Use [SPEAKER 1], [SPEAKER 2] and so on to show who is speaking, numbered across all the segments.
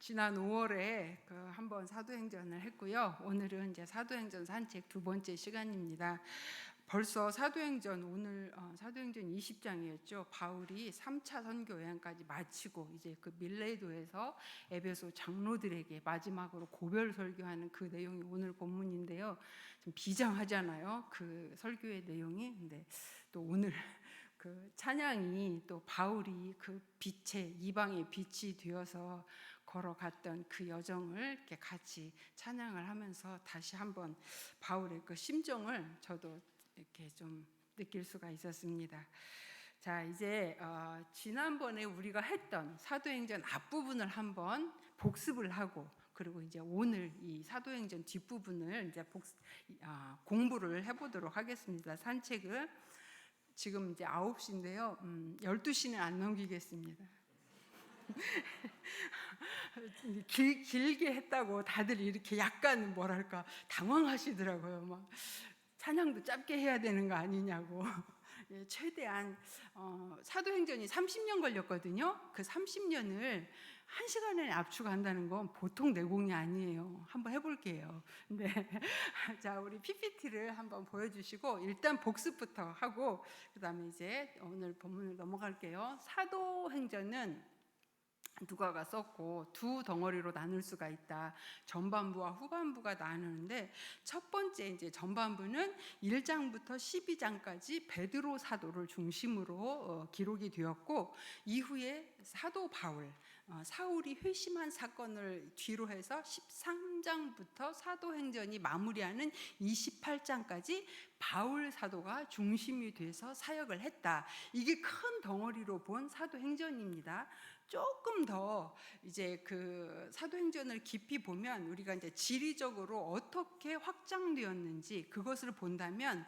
[SPEAKER 1] 지난 5월에 한번 사도행전을 했고요. 오늘은 이제 사도행전 산책 두 번째 시간입니다. 벌써 사도행전 오늘 사도행전 20장이었죠. 바울이 3차 선교 여행까지 마치고 이제 그 밀레도에서 에베소 장로들에게 마지막으로 고별 설교하는 그 내용이 오늘 본문인데요. 좀 비장하잖아요. 그 설교의 내용이. 근데 또 오늘 그 찬양이 또 바울이 그 빛의 이방의 빛이 되어서 걸어갔던 그 여정을 이렇게 같이 찬양을 하면서 다시 한번 바울의 그 심정을 저도 이렇게 좀 느낄 수가 있었습니다. 자, 이제 지난번에 우리가 했던 사도행전 앞부분을 한번 복습을 하고, 그리고 이제 오늘 이 사도행전 뒷부분을 이제 공부를 해보도록 하겠습니다. 산책을. 지금 이제 9시인데요. 12시는 안 넘기겠습니다. 길게 했다고 다들 이렇게 약간 뭐랄까 당황하시더라고요. 막 찬양도 짧게 해야 되는 거 아니냐고. 예, 최대한 사도행전이 30년 걸렸거든요. 그 30년을 1시간에 압축한다는 건 보통 내공이 아니에요. 한번 해볼게요. 네. 자, 우리 PPT를 한번 보여주시고 일단 복습부터 하고 그 다음에 이제 오늘 본문을 넘어갈게요. 사도행전은 누가가 썼고 두 덩어리로 나눌 수가 있다. 전반부와 후반부가 나누는데 첫 번째 이제 전반부는 1장부터 12장까지 베드로 사도를 중심으로 기록이 되었고, 이후에 사도 바울 사울이 회심한 사건을 뒤로 해서 13장부터 사도행전이 마무리하는 28장까지 바울 사도가 중심이 돼서 사역을 했다. 이게 큰 덩어리로 본 사도행전입니다. 조금 더 이제 그 사도행전을 깊이 보면 우리가 이제 지리적으로 어떻게 확장되었는지 그것을 본다면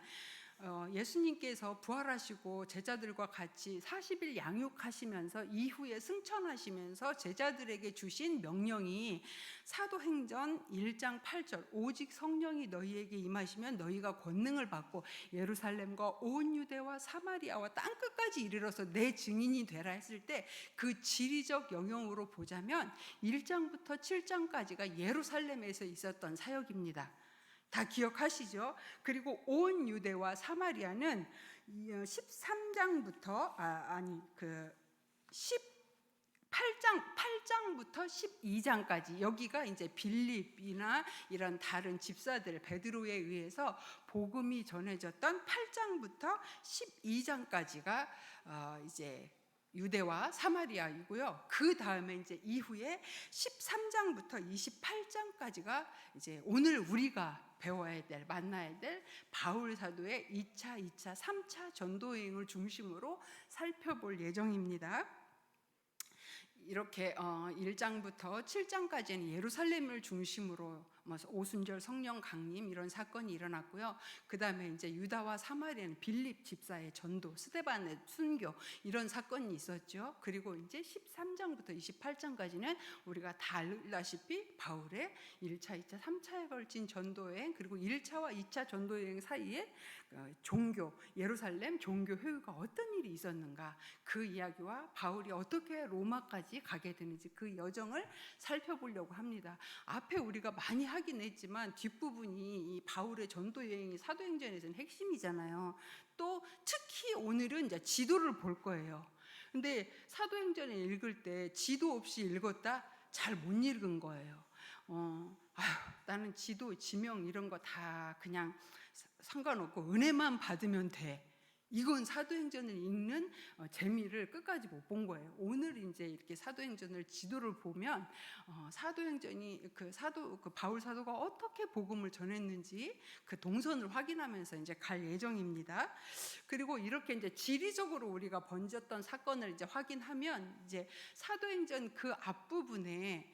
[SPEAKER 1] 예수님께서 부활하시고 제자들과 같이 40일 양육하시면서 이후에 승천하시면서 제자들에게 주신 명령이 사도행전 1장 8절 오직 성령이 너희에게 임하시면 너희가 권능을 받고 예루살렘과 온 유대와 사마리아와 땅끝까지 이르러서 내 증인이 되라 했을 때 그 지리적 영역으로 보자면 1장부터 7장까지가 예루살렘에서 있었던 사역입니다. 다 기억하시죠? 그리고 온 유대와 사마리아는 13장부터 8장부터 12장까지 여기가 이제 빌립이나 이런 다른 집사들 베드로에 의해서 복음이 전해졌던 8장부터 12장까지가 이제 유대와 사마리아이고요. 그 다음에 이제 이후에 13장부터 28장까지가 이제 오늘 우리가 배워야 될, 만나야 될 바울 사도의 2차, 3차 전도 여행을 중심으로 살펴볼 예정입니다. 이렇게 1장부터 7장까지는 예루살렘을 중심으로 오순절 성령 강림 이런 사건이 일어났고요. 그 다음에 이제 유다와 사마리아는 빌립 집사의 전도, 스데반의 순교 이런 사건이 있었죠. 그리고 이제 13장부터 28장까지는 우리가 다 알다시피 바울의 1차, 2차, 3차에 걸친 전도여행, 그리고 1차와 2차 전도여행 사이에 종교, 예루살렘 종교 회의가 어떤 일이 있었는가, 그 이야기와 바울이 어떻게 로마까지 가게 되는지 그 여정을 살펴보려고 합니다. 앞에 우리가 많이 하긴 했지만 뒷부분이 이 바울의 전도 여행이 사도행전에서는 핵심이잖아요. 또 특히 오늘은 이제 지도를 볼 거예요. 근데 사도행전을 읽을 때 지도 없이 읽었다? 잘 못 읽은 거예요. 나는 지도, 지명 이런 거 다 그냥 상관없고 은혜만 받으면 돼. 이건 사도행전을 읽는 재미를 끝까지 못 본 거예요. 오늘 이제 이렇게 사도행전을 지도를 보면 사도행전이 그 바울 사도가 어떻게 복음을 전했는지 그 동선을 확인하면서 이제 갈 예정입니다. 그리고 이렇게 이제 지리적으로 우리가 번졌던 사건을 이제 확인하면 이제 사도행전 그 앞부분에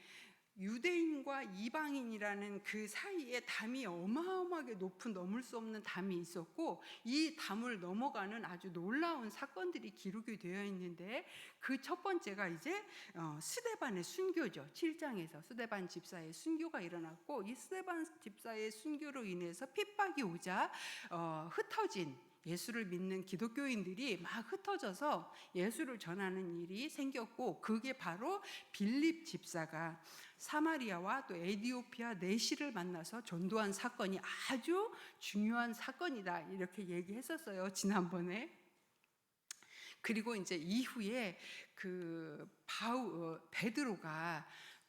[SPEAKER 1] 유대인과 이방인이라는 그 사이에 담이 어마어마하게 높은 넘을 수 없는 담이 있었고, 이 담을 넘어가는 아주 놀라운 사건들이 기록이 되어 있는데 그 첫 번째가 이제 스데반의 순교죠. 7장에서 스데반 집사의 순교가 일어났고, 이 스데반 집사의 순교로 인해서 핍박이 오자 흩어진 예수를 믿는 기독교인들이 막 흩어져서 예수를 전하는 일이 생겼고, 그게 바로 빌립 집사가 사마리아와 또 에디오피아 내시를 만나서 전도한 사건이 아주 중요한 사건이다, 이렇게 얘기했었어요, 지난번에. 그리고 이제 이후에 베드로가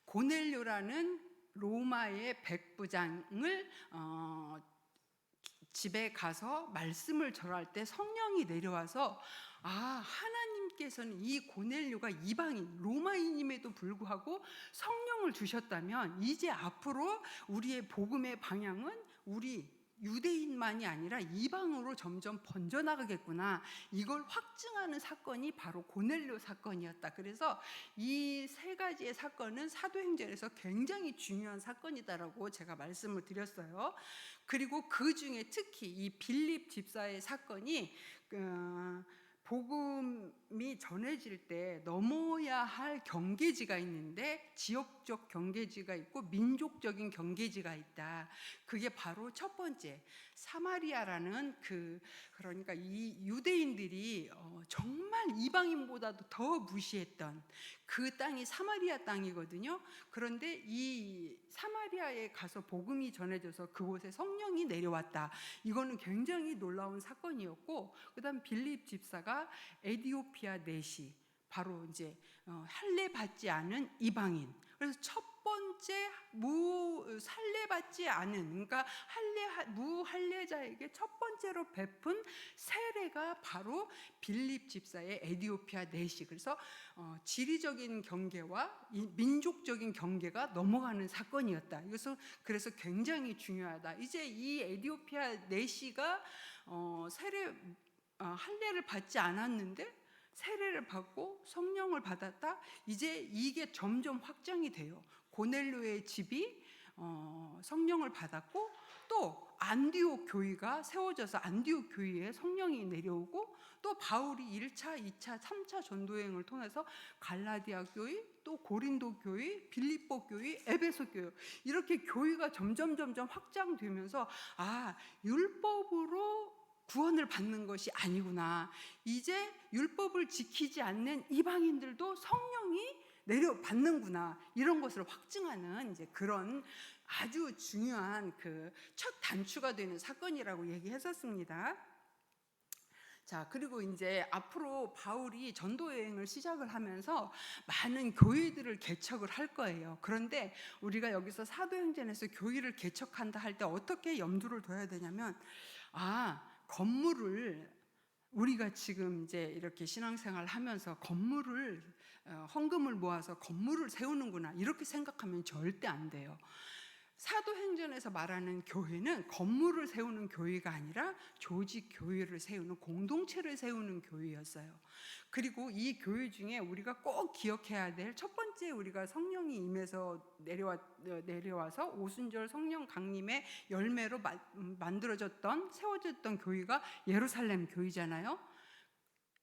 [SPEAKER 1] 고넬료라는 로마의 백부장을 집에 가서 말씀을 전할 때 성령이 내려와서, 하나님께서는 이 고넬료가 이방인 로마인임에도 불구하고 성령을 주셨다면 이제 앞으로 우리의 복음의 방향은 우리 유대인만이 아니라 이방으로 점점 번져나가겠구나, 이걸 확증하는 사건이 바로 고넬료 사건이었다. 그래서 이 세 가지의 사건은 사도행전에서 굉장히 중요한 사건이다라고 제가 말씀을 드렸어요. 그리고 그 중에 특히 이 빌립 집사의 사건이 복음이 전해질 때 넘어야 할 경계지가 있는데, 지역적 경계지가 있고 민족적인 경계지가 있다. 그게 바로 첫 번째, 사마리아라는 그러니까 이 유대인들이 정말 이방인보다도 더 무시했던 그 땅이 사마리아 땅이거든요. 그런데 이 사마리아에 가서 복음이 전해져서 그곳에 성령이 내려왔다. 이거는 굉장히 놀라운 사건이었고, 그다음 빌립 집사가 에디오피아 내시, 바로 이제 할례 받지 않은 이방인. 그래서 첫 번째 살례 받지 않은, 그러니까 무할례자에게 첫 번째로 베푼 세례가 바로 빌립 집사의 에디오피아 내시. 그래서 지리적인 경계와 민족적인 경계가 넘어가는 사건이었다. 그래서 굉장히 중요하다. 이제 이 에디오피아 내시가 할례를 받지 않았는데 세례를 받고 성령을 받았다. 이제 이게 점점 확장이 돼요. 고넬료의 집이 성령을 받았고, 또 안디옥 교회가 세워져서 안디옥 교회에 성령이 내려오고, 또 바울이 1차, 2차, 3차 전도여행을 통해서 갈라디아 교회, 또 고린도 교회, 빌립보 교회, 에베소 교회, 이렇게 교회가 점점 확장되면서 율법으로 구원을 받는 것이 아니구나, 이제 율법을 지키지 않는 이방인들도 성령이 내려받는구나, 이런 것을 확증하는 이제 그런 아주 중요한 첫 단추가 되는 사건이라고 얘기했었습니다. 자, 그리고 이제 앞으로 바울이 전도 여행을 시작을 하면서 많은 교회들을 개척을 할 거예요. 그런데 우리가 여기서 사도행전에서 교회를 개척한다 할 때 어떻게 염두를 둬야 되냐면, 건물을, 우리가 지금 이제 이렇게 신앙생활 하면서 헌금을 모아서 건물을 세우는구나, 이렇게 생각하면 절대 안 돼요. 사도행전에서 말하는 교회는 건물을 세우는 교회가 아니라 조직 교회를 세우는, 공동체를 세우는 교회였어요. 그리고 이 교회 중에 우리가 꼭 기억해야 될 첫 번째, 우리가 성령이 임해서 내려와서 오순절 성령 강림의 열매로 만들어졌던, 세워졌던 교회가 예루살렘 교회잖아요.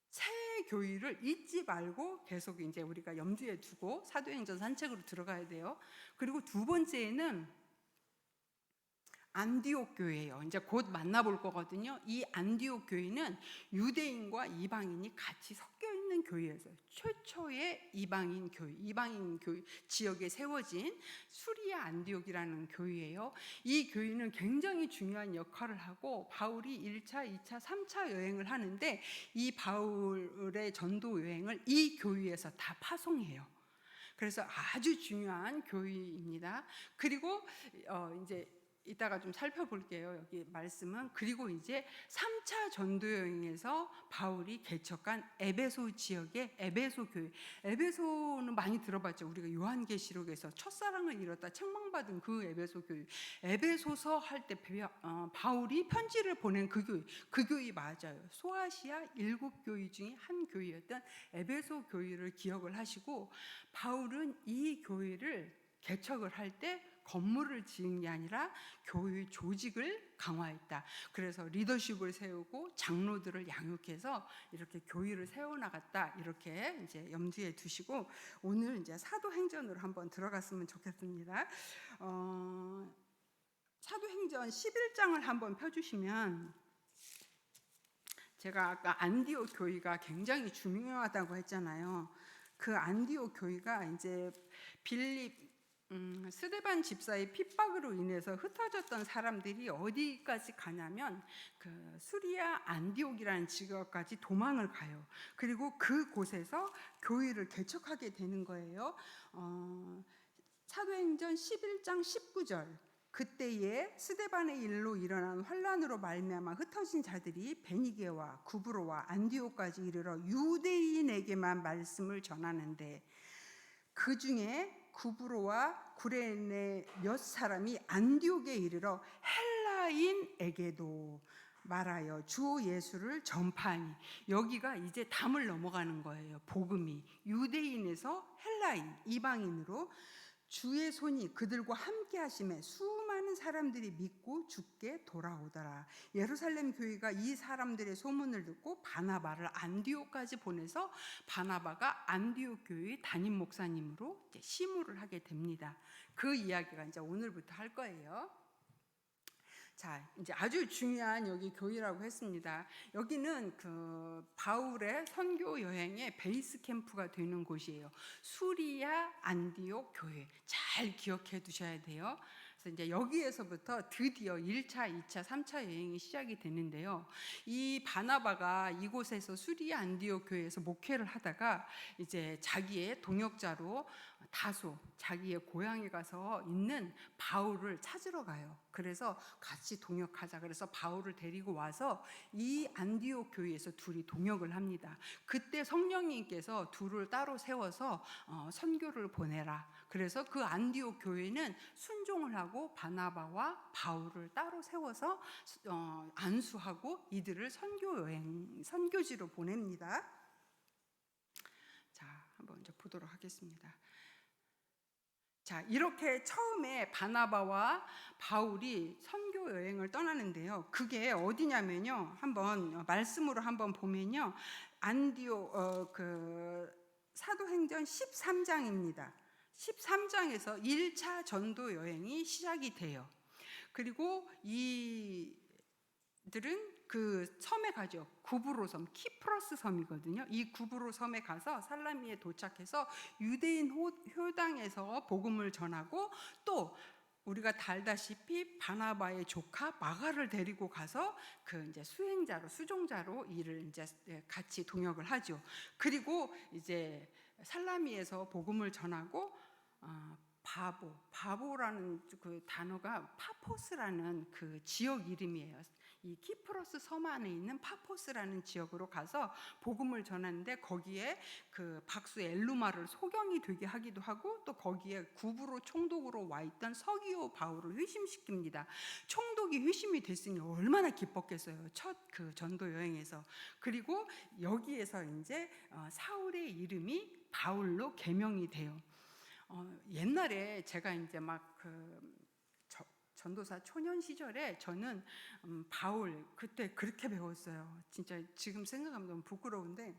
[SPEAKER 1] 새 교회를 잊지 말고 계속 이제 우리가 염두에 두고 사도행전 산책으로 들어가야 돼요. 그리고 두 번째는 안디옥 교회예요. 이제 곧 만나볼 거거든요. 이 안디옥 교회는 유대인과 이방인이 같이 섞여 있는 교회였어요. 최초의 이방인 교회 지역에 세워진 수리아 안디옥이라는 교회예요. 이 교회는 굉장히 중요한 역할을 하고, 바울이 1차, 2차, 3차 여행을 하는데 이 바울의 전도 여행을 이 교회에서 다 파송해요. 그래서 아주 중요한 교회입니다. 그리고 이제 이따가 좀 살펴볼게요. 여기 말씀은. 그리고 이제 3차 전도여행에서 바울이 개척한 에베소 지역의 에베소 교회. 에베소는 많이 들어봤죠. 우리가 요한계시록에서 첫사랑을 잃었다 책망받은 그 에베소 교회. 에베소서 할 때 바울이 편지를 보낸 그 교회 맞아요. 소아시아 7교회 중에 한 교회였던 에베소 교회를 기억을 하시고, 바울은 이 교회를 개척을 할 때 건물을 지은 게 아니라 교회 조직을 강화했다. 그래서 리더십을 세우고 장로들을 양육해서 이렇게 교회를 세워나갔다. 이렇게 이제 염두에 두시고 오늘 이제 사도행전으로 한번 들어갔으면 좋겠습니다. 사도행전 11장을 한번 펴주시면, 제가 아까 안디옥 교회가 굉장히 중요하다고 했잖아요. 그 안디옥 교회가 이제 빌립 스데반 집사의 핍박으로 인해서 흩어졌던 사람들이 어디까지 가냐면 그 수리아 안디옥이라는 지역까지 도망을 가요. 그리고 그곳에서 교회를 개척하게 되는 거예요. 사도행전 11장 19절, 그때에 스데반의 일로 일어난 환란으로 말미암아 흩어진 자들이 베니게와 구브로와 안디옥까지 이르러 유대인에게만 말씀을 전하는데, 그 중에 구브로와 구레네 몇 사람이 안디옥에 이르러 헬라인에게도 말하여 주 예수를 전파하니, 여기가 이제 담을 넘어가는 거예요. 복음이 유대인에서 헬라인, 이방인으로 주의 손이 그들과 함께 하심에 수많은 사람들이 믿고 주께 돌아오더라. 예루살렘 교회가 이 사람들의 소문을 듣고 바나바를 안디옥까지 보내서 바나바가 안디옥 교회의 담임 목사님으로 이제 시무를 하게 됩니다. 그 이야기가 이제 오늘부터 할 거예요. 자, 이제 아주 중요한 여기 교회라고 했습니다. 여기는 그 바울의 선교 여행의 베이스 캠프가 되는 곳이에요. 수리아 안디옥 교회. 잘 기억해 두셔야 돼요. 그래서 이제 여기에서부터 드디어 1차, 2차, 3차 여행이 시작이 되는데요. 이 바나바가 이곳에서 수리아 안디옥 교회에서 목회를 하다가 이제 자기의 동역자로 다소 자기의 고향에 가서 있는 바울을 찾으러 가요. 그래서 같이 동역하자. 그래서 바울을 데리고 와서 이 안디옥 교회에서 둘이 동역을 합니다. 그때 성령님께서 둘을 따로 세워서 선교를 보내라. 그래서 그 안디옥 교회는 순종을 하고 바나바와 바울을 따로 세워서 안수하고 이들을 선교지로 보냅니다. 자, 한번 이제 보도록 하겠습니다. 자, 이렇게 처음에 바나바와 바울이 선교 여행을 떠나는데요. 그게 어디냐면요. 한번 말씀으로 한번 보면요. 안디옥 그 사도행전 13장입니다. 13장에서 1차 전도 여행이 시작이 돼요. 그리고 이들은 그 섬에 가죠. 구브로 섬, 키프로스 섬이거든요. 이 구브로 섬에 가서 살라미에 도착해서 유대인 효당에서 복음을 전하고, 또 우리가 다 알다시피 바나바의 조카 마가를 데리고 가서 그 이제 수종자로 일을 이제 같이 동역을 하죠. 그리고 이제 살라미에서 복음을 전하고 바보라는 그 단어가 파포스라는 그 지역 이름이에요. 이 키프로스 섬 안에 있는 파포스라는 지역으로 가서 복음을 전하는데, 거기에 그 박수 엘루마를 소경이 되게 하기도 하고, 또 거기에 구브로 총독으로 와 있던 서기오 바울을 회심시킵니다. 총독이 회심이 됐으니 얼마나 기뻤겠어요. 첫 그 전도 여행에서. 그리고 여기에서 이제 사울의 이름이 바울로 개명이 돼요. 옛날에 제가 이제 막 전도사 초년 시절에 저는 바울 그때 그렇게 배웠어요. 진짜 지금 생각하면 너무 부끄러운데,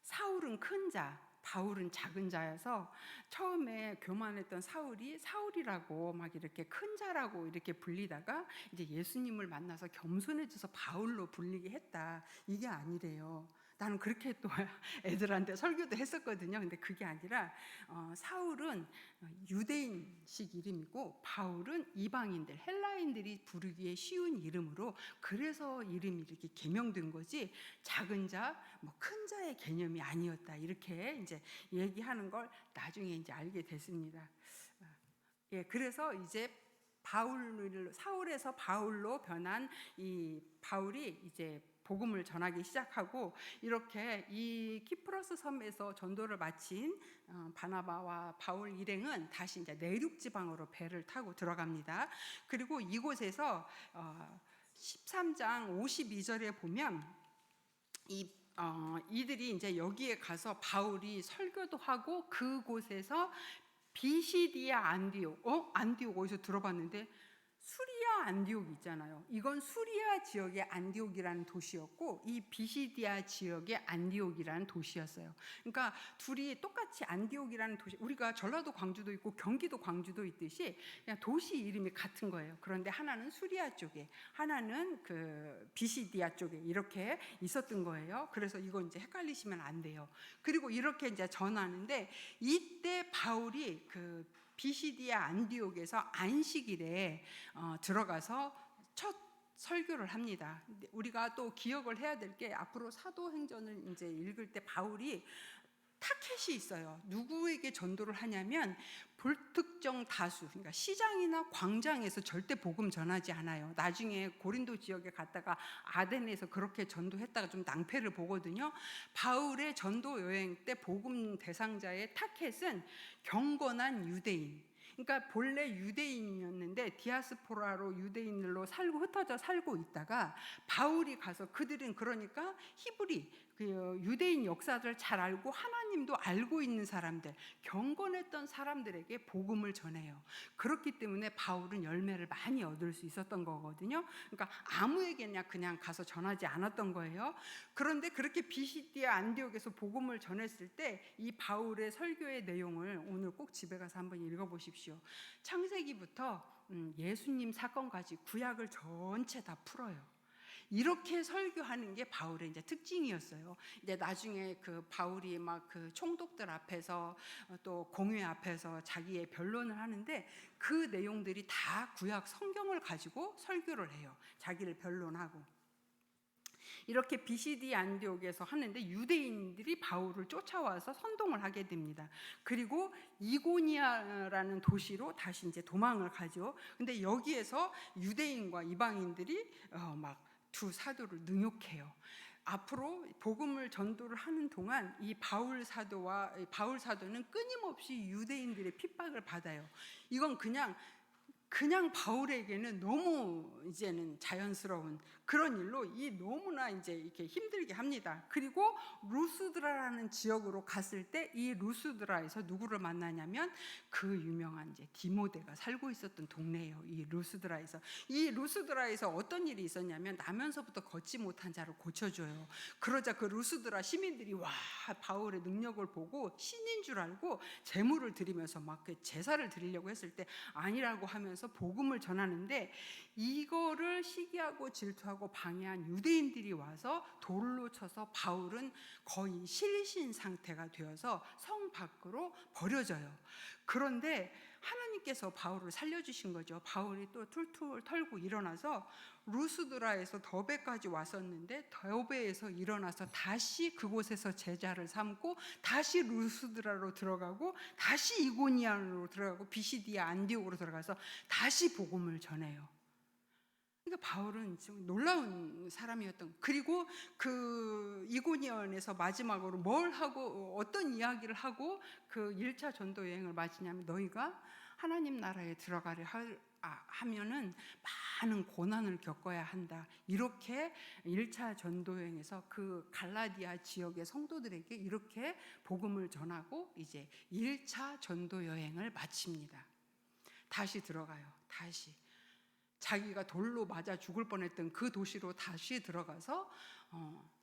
[SPEAKER 1] 사울은 큰 자, 바울은 작은 자여서 처음에 교만했던 사울이라고 막 이렇게 큰 자라고 이렇게 불리다가 이제 예수님을 만나서 겸손해져서 바울로 불리게 했다. 이게 아니래요. 나는 그렇게 또 애들한테 설교도 했었거든요. 근데 그게 아니라 사울은 유대인식 이름이고 바울은 이방인들, 헬라인들이 부르기에 쉬운 이름으로, 그래서 이름이 이렇게 개명된 거지 작은 자, 뭐 큰 자의 개념이 아니었다. 이렇게 이제 얘기하는 걸 나중에 이제 알게 됐습니다. 예, 그래서 이제 사울에서 바울로 변한 이 바울이 이제 복음을 전하기 시작하고, 이렇게 이 키프로스 섬에서 전도를 마친 바나바와 바울 일행은 다시 이제 내륙 지방으로 배를 타고 들어갑니다. 그리고 이곳에서 13장 52절에 보면 이들이 이제 여기에 가서 바울이 설교도 하고, 그곳에서 비시디아 안디옥 어디서 들어봤는데 수리아 안디옥 있잖아요. 이건 수리아 지역의 안디옥이라는 도시였고 이 비시디아 지역의 안디옥이라는 도시였어요. 그러니까 둘이 똑같이 안디옥이라는 도시, 우리가 전라도 광주도 있고 경기도 광주도 있듯이 그냥 도시 이름이 같은 거예요. 그런데 하나는 수리아 쪽에, 하나는 그 비시디아 쪽에 이렇게 있었던 거예요. 그래서 이거 이제 헷갈리시면 안 돼요. 그리고 이렇게 이제 전하는데 이때 바울이 그 비시디아 안디옥에서 안식일에 들어가서 첫 설교를 합니다. 우리가 또 기억을 해야 될 게 앞으로 사도행전을 이제 읽을 때 바울이 타켓이 있어요. 누구에게 전도를 하냐면 불특정 다수, 그러니까 시장이나 광장에서 절대 복음 전하지 않아요. 나중에 고린도 지역에 갔다가 아덴에서 그렇게 전도했다가 좀 낭패를 보거든요. 바울의 전도 여행 때 복음 대상자의 타켓은 경건한 유대인, 그러니까 본래 유대인이었는데 디아스포라로 유대인들로 살고 흩어져 살고 있다가 바울이 가서, 그들은 그러니까 히브리 그 유대인 역사를 잘 알고 하나님도 알고 있는 사람들, 경건했던 사람들에게 복음을 전해요. 그렇기 때문에 바울은 열매를 많이 얻을 수 있었던 거거든요. 그러니까 아무에게나 그냥 가서 전하지 않았던 거예요. 그런데 그렇게 비시디아 안디옥에서 복음을 전했을 때 이 바울의 설교의 내용을 오늘 꼭 집에 가서 한번 읽어보십시오. 창세기부터 예수님 사건까지 구약을 전체 다 풀어요. 이렇게 설교하는 게 바울의 이제 특징이었어요. 이제 나중에 그 바울이 막 그 총독들 앞에서 또 공회 앞에서 자기의 변론을 하는데 그 내용들이 다 구약 성경을 가지고 설교를 해요. 자기를 변론하고. 이렇게 비시디 안디옥에서 하는데 유대인들이 바울을 쫓아와서 선동을 하게 됩니다. 그리고 이고니아라는 도시로 다시 이제 도망을 가죠. 근데 여기에서 유대인과 이방인들이 막 두 사도를 능욕해요. 앞으로 복음을 전도를 하는 동안 이 바울 사도는 끊임없이 유대인들의 핍박을 받아요. 이건 그냥 바울에게는 너무 이제는 자연스러운 그런 일로 이 너무나 이제 이렇게 힘들게 합니다. 그리고 루스드라라는 지역으로 갔을 때 이 루스드라에서 누구를 만나냐면 그 유명한 이제 디모데가 살고 있었던 동네예요. 이 루스드라에서 어떤 일이 있었냐면 나면서부터 걷지 못한 자를 고쳐줘요. 그러자 그 루스드라 시민들이 와 바울의 능력을 보고 신인 줄 알고 제물을 드리면서 막 그 제사를 드리려고 했을 때 아니라고 하면서 복음을 전하는데 이거를 시기하고 질투하고 방해한 유대인들이 와서 돌로 쳐서 바울은 거의 실신 상태가 되어서 성 밖으로 버려져요. 그런데 하나님께서 바울을 살려주신 거죠. 바울이 또 툴툴 털고 일어나서 루스드라에서 더베까지 왔었는데 더베에서 일어나서 다시 그곳에서 제자를 삼고 다시 루스드라로 들어가고 다시 이고니아로 들어가고 비시디아 안디옥으로 들어가서 다시 복음을 전해요. 그러니까 바울은 좀 놀라운 사람이었던. 그리고 그 이고니온에서 마지막으로 뭘 하고 어떤 이야기를 하고 그 1차 전도 여행을 마치냐면 너희가 하나님 나라에 들어가려 하면은 많은 고난을 겪어야 한다. 이렇게 1차 전도 여행에서 그 갈라디아 지역의 성도들에게 이렇게 복음을 전하고 이제 1차 전도 여행을 마칩니다. 다시 들어가요. 다시. 자기가 돌로 맞아 죽을 뻔했던 그 도시로 다시 들어가서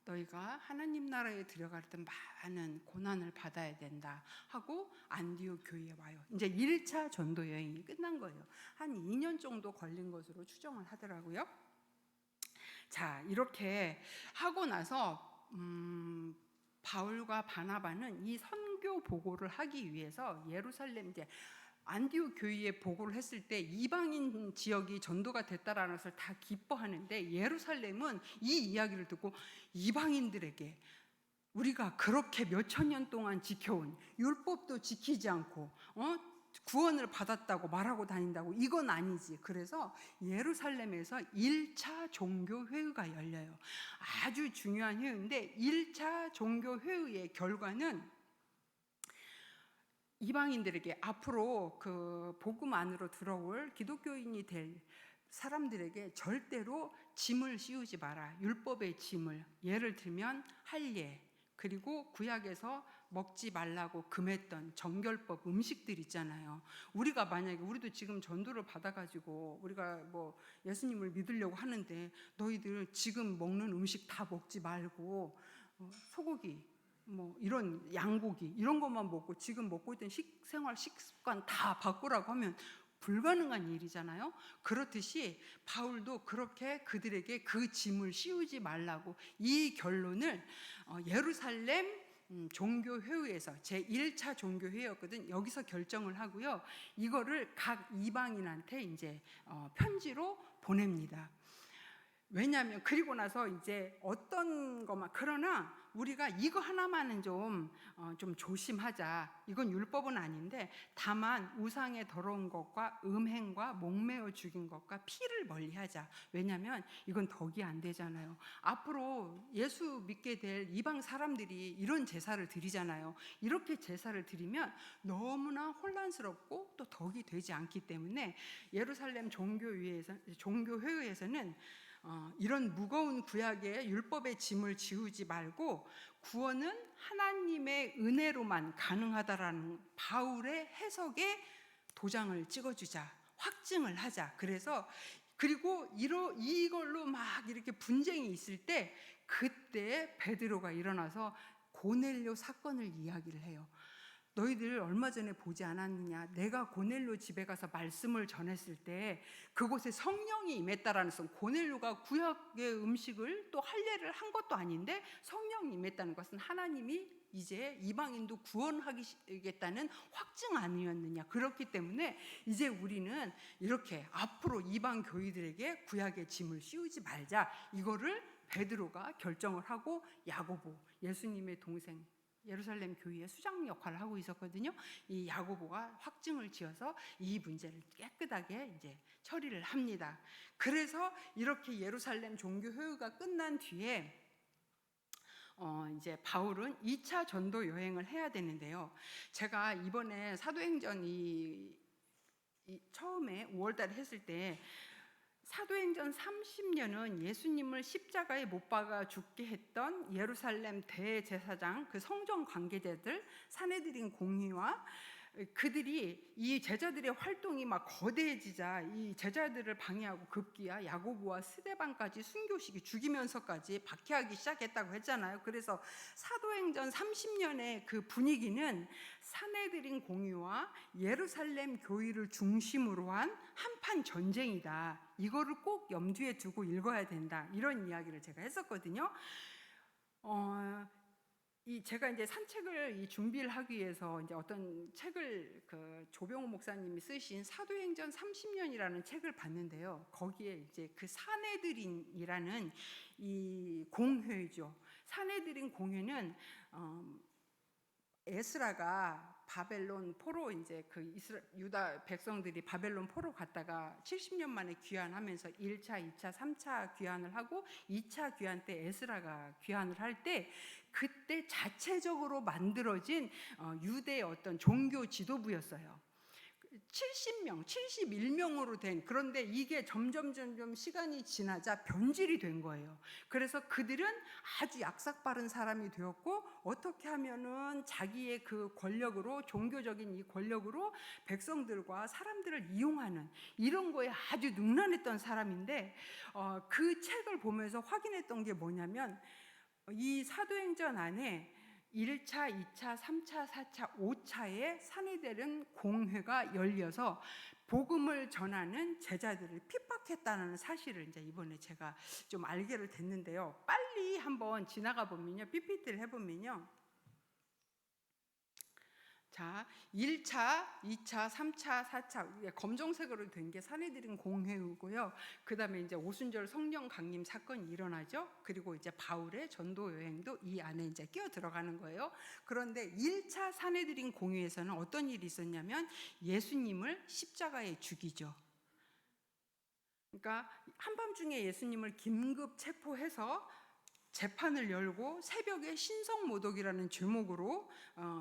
[SPEAKER 1] 너희가 하나님 나라에 들어갈 때 많은 고난을 받아야 된다 하고 안디옥 교회에 와요. 이제 1차 전도 여행이 끝난 거예요. 한 2년 정도 걸린 것으로 추정을 하더라고요. 자, 이렇게 하고 나서 바울과 바나바는 이 선교 보고를 하기 위해서 예루살렘 이제 안디옥 교회에 보고를 했을 때 이방인 지역이 전도가 됐다라는 것을 다 기뻐하는데 예루살렘은 이 이야기를 듣고 이방인들에게 우리가 그렇게 몇천 년 동안 지켜온 율법도 지키지 않고 구원을 받았다고 말하고 다닌다고 이건 아니지. 그래서 예루살렘에서 1차 종교회의가 열려요. 아주 중요한 회의인데 1차 종교회의의 결과는 이방인들에게 앞으로 그 복음 안으로 들어올 기독교인이 될 사람들에게 절대로 짐을 씌우지 마라. 율법의 짐을. 예를 들면 할례, 그리고 구약에서 먹지 말라고 금했던 정결법 음식들 있잖아요. 우리가 만약에 우리도 지금 전도를 받아가지고 우리가 뭐 예수님을 믿으려고 하는데 너희들 지금 먹는 음식 다 먹지 말고 소고기 뭐 이런 양고기 이런 것만 먹고 지금 먹고 있던 식생활 식습관 다 바꾸라고 하면 불가능한 일이잖아요. 그렇듯이 바울도 그렇게 그들에게 그 짐을 씌우지 말라고 이 결론을 예루살렘 종교회의에서 제1차 종교회의였거든. 여기서 결정을 하고요. 이거를 각 이방인한테 이제 편지로 보냅니다. 왜냐하면 그리고 나서 이제 어떤 것만 그러나 우리가 이거 하나만은 좀 조심하자. 이건 율법은 아닌데 다만 우상의 더러운 것과 음행과 목매어 죽인 것과 피를 멀리하자. 왜냐하면 이건 덕이 안 되잖아요. 앞으로 예수 믿게 될 이방 사람들이 이런 제사를 드리잖아요. 이렇게 제사를 드리면 너무나 혼란스럽고 또 덕이 되지 않기 때문에 예루살렘 종교회의에서는 이런 무거운 구약의 율법의 짐을 지우지 말고 구원은 하나님의 은혜로만 가능하다라는 바울의 해석에 도장을 찍어주자, 확증을 하자. 그래서 그리고 이걸로 막 이렇게 분쟁이 있을 때 그때 베드로가 일어나서 고넬료 사건을 이야기를 해요. 너희들 얼마 전에 보지 않았느냐? 내가 고넬료 집에 가서 말씀을 전했을 때 그곳에 성령이 임했다라는 것은 고넬료가 구약의 음식을 또 할례를 한 것도 아닌데 성령이 임했다는 것은 하나님이 이제 이방인도 구원하겠다는 확증 아니었느냐? 그렇기 때문에 이제 우리는 이렇게 앞으로 이방 교회들에게 구약의 짐을 씌우지 말자. 이거를 베드로가 결정을 하고 야고보, 예수님의 동생 예루살렘 교회의 수장 역할을 하고 있었거든요. 이 야고보가 확증을 지어서 이 문제를 깨끗하게 이제 처리를 합니다. 그래서 이렇게 예루살렘 종교회의가 끝난 뒤에 이제 바울은 2차 전도 여행을 해야 되는데요. 제가 이번에 사도행전 처음에 5월달에 했을 때 사도행전 30년은 예수님을 십자가에 못 박아 죽게 했던 예루살렘 대제사장 그 성전 관계자들 사내들인 공의와 그들이 이 제자들의 활동이 막 거대해지자 이 제자들을 방해하고 급기야 야고보와 스데반까지 순교시키 죽이면서까지 박해하기 시작했다고 했잖아요. 그래서 사도행전 30년의 그 분위기는 사내들인 공의와 예루살렘 교회를 중심으로 한 한판 전쟁이다. 이거를 꼭 염두에 두고 읽어야 된다. 이런 이야기를 제가 했었거든요. 제가 이제 산책을 준비를 하기 위해서 이제 어떤 책을 그 조병호 목사님이 쓰신 사도행전 30년이라는 책을 봤는데요. 거기에 이제 그 사내들인이라는 이 공회죠. 사내들인 공회는 에스라가 바벨론 포로 이제 그 유다 백성들이 바벨론 포로 갔다가 70년 만에 귀환하면서 1차, 2차, 3차 귀환을 하고 2차 귀환 때 에스라가 귀환을 할 때 그때 자체적으로 만들어진 유대의 어떤 종교 지도부였어요. 70명, 71명으로 된 그런데 이게 점점 시간이 지나자 변질이 된 거예요. 그래서 그들은 아주 약삭빠른 사람이 되었고 어떻게 하면은 자기의 그 권력으로 종교적인 이 권력으로 백성들과 사람들을 이용하는 이런 거에 아주 능란했던 사람인데 그 책을 보면서 확인했던 게 뭐냐면 이 사도행전 안에 1차, 2차, 3차, 4차, 5차에 사내들은 공회가 열려서 복음을 전하는 제자들을 핍박했다는 사실을 이제 이번에 제가 좀 알게 됐는데요. 빨리 한번 지나가 보면요. PPT를 해보면요. 자, 1차, 2차, 3차, 4차 검정색으로 된 게 사내들인 공회고요. 그 다음에 이제 오순절 성령 강림 사건이 일어나죠. 그리고 이제 바울의 전도 여행도 이 안에 이제 끼어 들어가는 거예요. 그런데 1차 사내들인 공회에서는 어떤 일이 있었냐면 예수님을 십자가에 죽이죠. 그러니까 한밤중에 예수님을 긴급 체포해서 재판을 열고 새벽에 신성모독이라는 죄목으로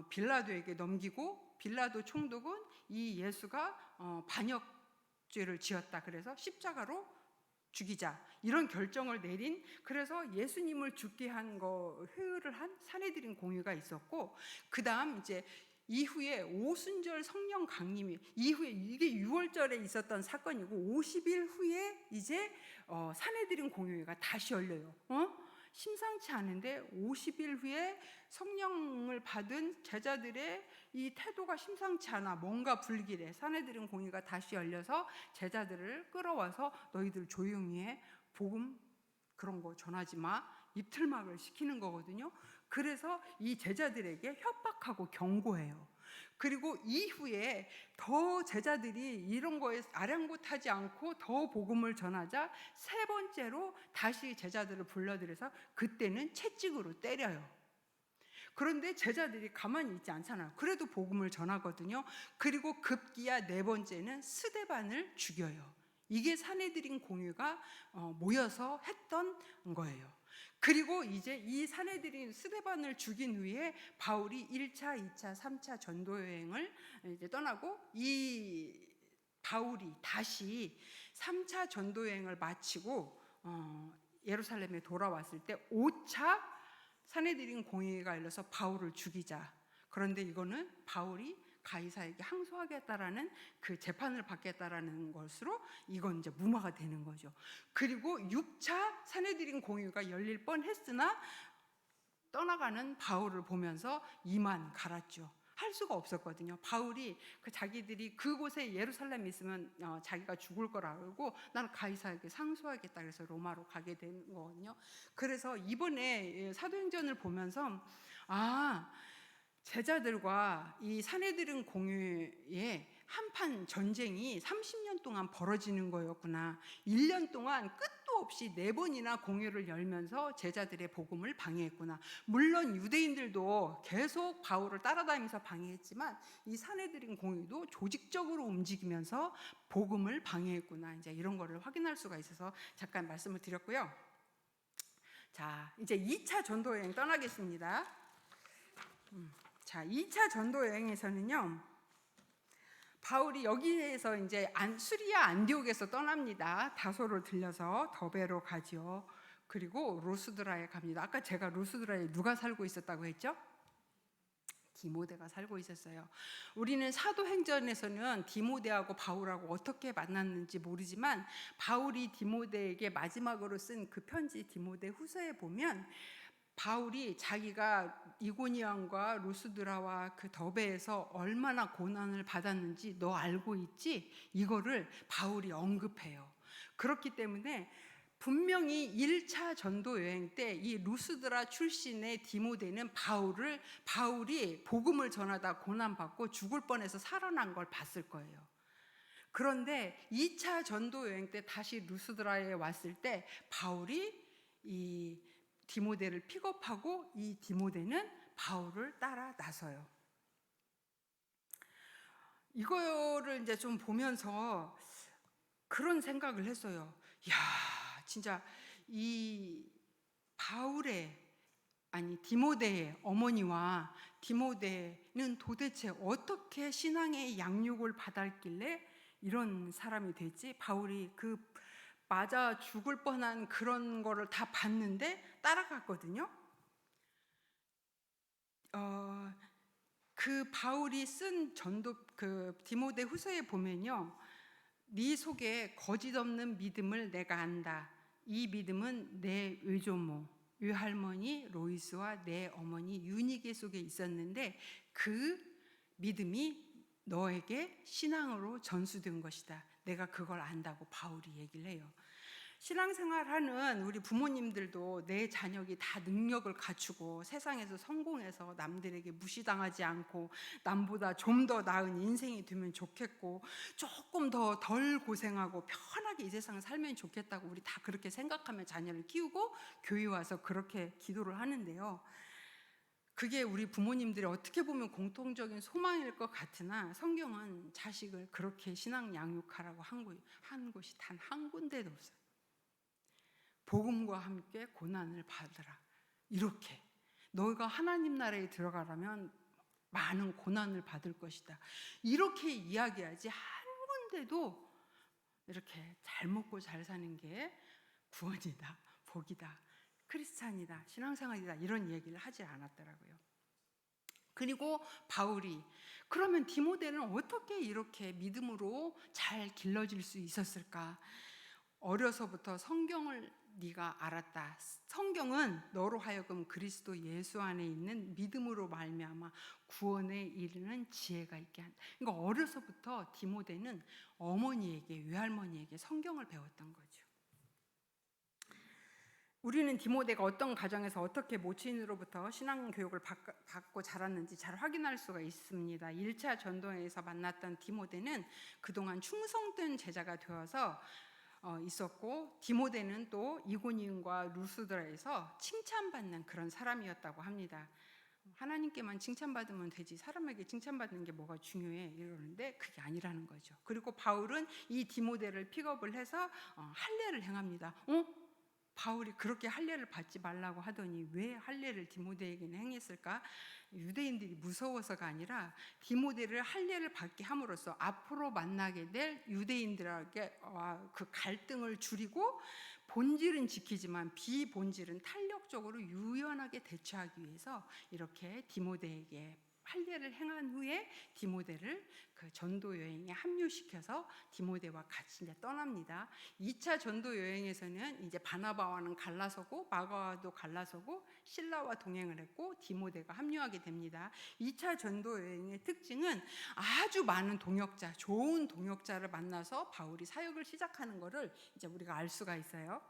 [SPEAKER 1] 빌라도에게 넘기고 빌라도 총독은 이 예수가 반역죄를 지었다 그래서 십자가로 죽이자 이런 결정을 내린, 그래서 예수님을 죽게 한 거 회유를 한 사내들인 공유가 있었고, 그 다음 이제 이후에 오순절 성령 강림이 이후에, 이게 6월절에 있었던 사건이고 50일 후에 이제 사내들인 공유회가 다시 열려요. 심상치 않은데 50일 후에 성령을 받은 제자들의 이 태도가 심상치 않아. 뭔가 불길해. 사내들인 공의가 다시 열려서 제자들을 끌어와서 너희들 조용히 해. 복음 그런 거 전하지 마. 입틀막을 시키는 거거든요. 그래서 이 제자들에게 협박하고 경고해요. 그리고 이후에 더 제자들이 이런 거에 아랑곳하지 않고 더 복음을 전하자 세 번째로 다시 제자들을 불러들여서 그때는 채찍으로 때려요. 그런데 제자들이 가만히 있지 않잖아요. 그래도 복음을 전하거든요. 그리고 급기야 네 번째는 스데반을 죽여요. 이게 사내들인 공유가 모여서 했던 거예요. 그리고 이제 이 사내들인 스데반을 죽인 후에 바울이 1차, 2차, 3차 전도 여행을 이제 떠나고, 이 바울이 다시 3차 전도 여행을 마치고 예루살렘에 돌아왔을 때 5차 사내들인 공의가 일러서 바울을 죽이자. 그런데 이거는 바울이 가이사에게 항소하겠다라는 그 재판을 받겠다라는 것으로 이건 이제 무마가 되는 거죠. 그리고 6차 사내들인 공의가 열릴 뻔했으나 떠나가는 바울을 보면서 이만 갈았죠. 할 수가 없었거든요. 바울이 자기들이 그곳에 예루살렘에 있으면 자기가 죽을 거라 알고 나는 가이사에게 상소하겠다 그래서 로마로 가게 된 거거든요. 그래서 이번에 사도행전을 보면서 제자들과 이 사내들인 공유의 한판 전쟁이 30년 동안 벌어지는 거였구나. 1년 동안 끝도 없이 4번이나 공유를 열면서 제자들의 복음을 방해했구나. 물론 유대인들도 계속 바울을 따라다니면서 방해했지만 이 사내들인 공유도 조직적으로 움직이면서 복음을 방해했구나. 이제 이런 거를 확인할 수가 있어서 잠깐 말씀을 드렸고요. 자, 이제 2차 전도 여행 떠나겠습니다. 자, 2차 전도 여행에서는요, 바울이 여기에서 이제 수리아 안디옥에서 떠납니다. 다소를 들려서 더베로 가지요. 그리고 루스드라에 갑니다. 아까 제가 루스드라에 누가 살고 있었다고 했죠? 디모데가 살고 있었어요. 우리는 사도행전에서는 디모데하고 바울하고 어떻게 만났는지 모르지만 바울이 디모데에게 마지막으로 쓴 그 편지 디모데 후서에 보면 바울이 자기가 이고니온과 루스드라와 그 더베에서 얼마나 고난을 받았는지 너 알고 있지? 이거를 바울이 언급해요. 그렇기 때문에 분명히 1차 전도 여행 때 이 루스드라 출신의 디모데는 바울이 복음을 전하다 고난받고 죽을 뻔해서 살아난 걸 봤을 거예요. 그런데 2차 전도 여행 때 다시 루스드라에 왔을 때 바울이 이 디모데를 픽업하고 이 디모데는 바울을 따라 나서요. 이거를 이제 좀 보면서 그런 생각을 했어요. 야, 진짜 이 디모데의 어머니와 디모데는 도대체 어떻게 신앙의 양육을 받았길래 이런 사람이 됐지? 바울이 맞아 죽을 뻔한 그런 거를 다 봤는데 따라갔거든요. 그 바울이 쓴 디모데 후서에 보면요, 네 속에 거짓 없는 믿음을 내가 안다. 이 믿음은 내 외조모 외할머니 로이스와 내 어머니 유니게 속에 있었는데 그 믿음이 너에게 신앙으로 전수된 것이다. 내가 그걸 안다고 바울이 얘기를 해요. 신앙생활하는 우리 부모님들도 내 자녀가 다 능력을 갖추고 세상에서 성공해서 남들에게 무시당하지 않고 남보다 좀 더 나은 인생이 되면 좋겠고 조금 더 덜 고생하고 편하게 이 세상을 살면 좋겠다고 우리 다 그렇게 생각하며 자녀를 키우고 교회 와서 그렇게 기도를 하는데요. 그게 우리 부모님들이 어떻게 보면 공통적인 소망일 것 같으나 성경은 자식을 그렇게 신앙 양육하라고 한 곳이 단 한 군데도 없어요. 복음과 함께 고난을 받으라. 이렇게 너희가 하나님 나라에 들어가려면 많은 고난을 받을 것이다. 이렇게 이야기하지 한 군데도 이렇게 잘 먹고 잘 사는 게 구원이다, 복이다, 크리스찬이다, 신앙생활이다 이런 얘기를 하지 않았더라고요. 그리고 바울이 그러면 디모데는 어떻게 이렇게 믿음으로 잘 길러질 수 있었을까? 어려서부터 성경을 네가 알았다. 성경은 너로 하여금 그리스도 예수 안에 있는 믿음으로 말미암아 구원에 이르는 지혜가 있게 한다. 그러니까 어려서부터 디모데는 어머니에게, 외할머니에게 성경을 배웠던 거죠. 우리는 디모데가 어떤 가정에서 어떻게 모친으로부터 신앙 교육을 받고 자랐는지 잘 확인할 수가 있습니다. 1차 전도회에서 만났던 디모데는 그동안 충성된 제자가 되어서 있었고, 디모데는 또 이고니움과 루스드라에서 칭찬받는 그런 사람이었다고 합니다. 하나님께만 칭찬받으면 되지 사람에게 칭찬받는 게 뭐가 중요해 이러는데 그게 아니라는 거죠. 그리고 바울은 이 디모데를 픽업을 해서 할례를 행합니다. 바울이 그렇게 할례를 받지 말라고 하더니 왜 할례를 디모데에게는 행했을까? 유대인들이 무서워서가 아니라 디모데를 할례를 받게 함으로써 앞으로 만나게 될 유대인들에게 그 갈등을 줄이고 본질은 지키지만 비본질은 탄력적으로 유연하게 대처하기 위해서 이렇게 디모데에게 할례를 행한 후에 디모데를 그 전도 여행에 합류시켜서 디모데와 같이 이제 떠납니다. 2차 전도 여행에서는 이제 바나바와는 갈라서고 마가와도 갈라서고 실라와 동행을 했고 디모데가 합류하게 됩니다. 2차 전도 여행의 특징은 아주 많은 동역자, 좋은 동역자를 만나서 바울이 사역을 시작하는 것을 이제 우리가 알 수가 있어요.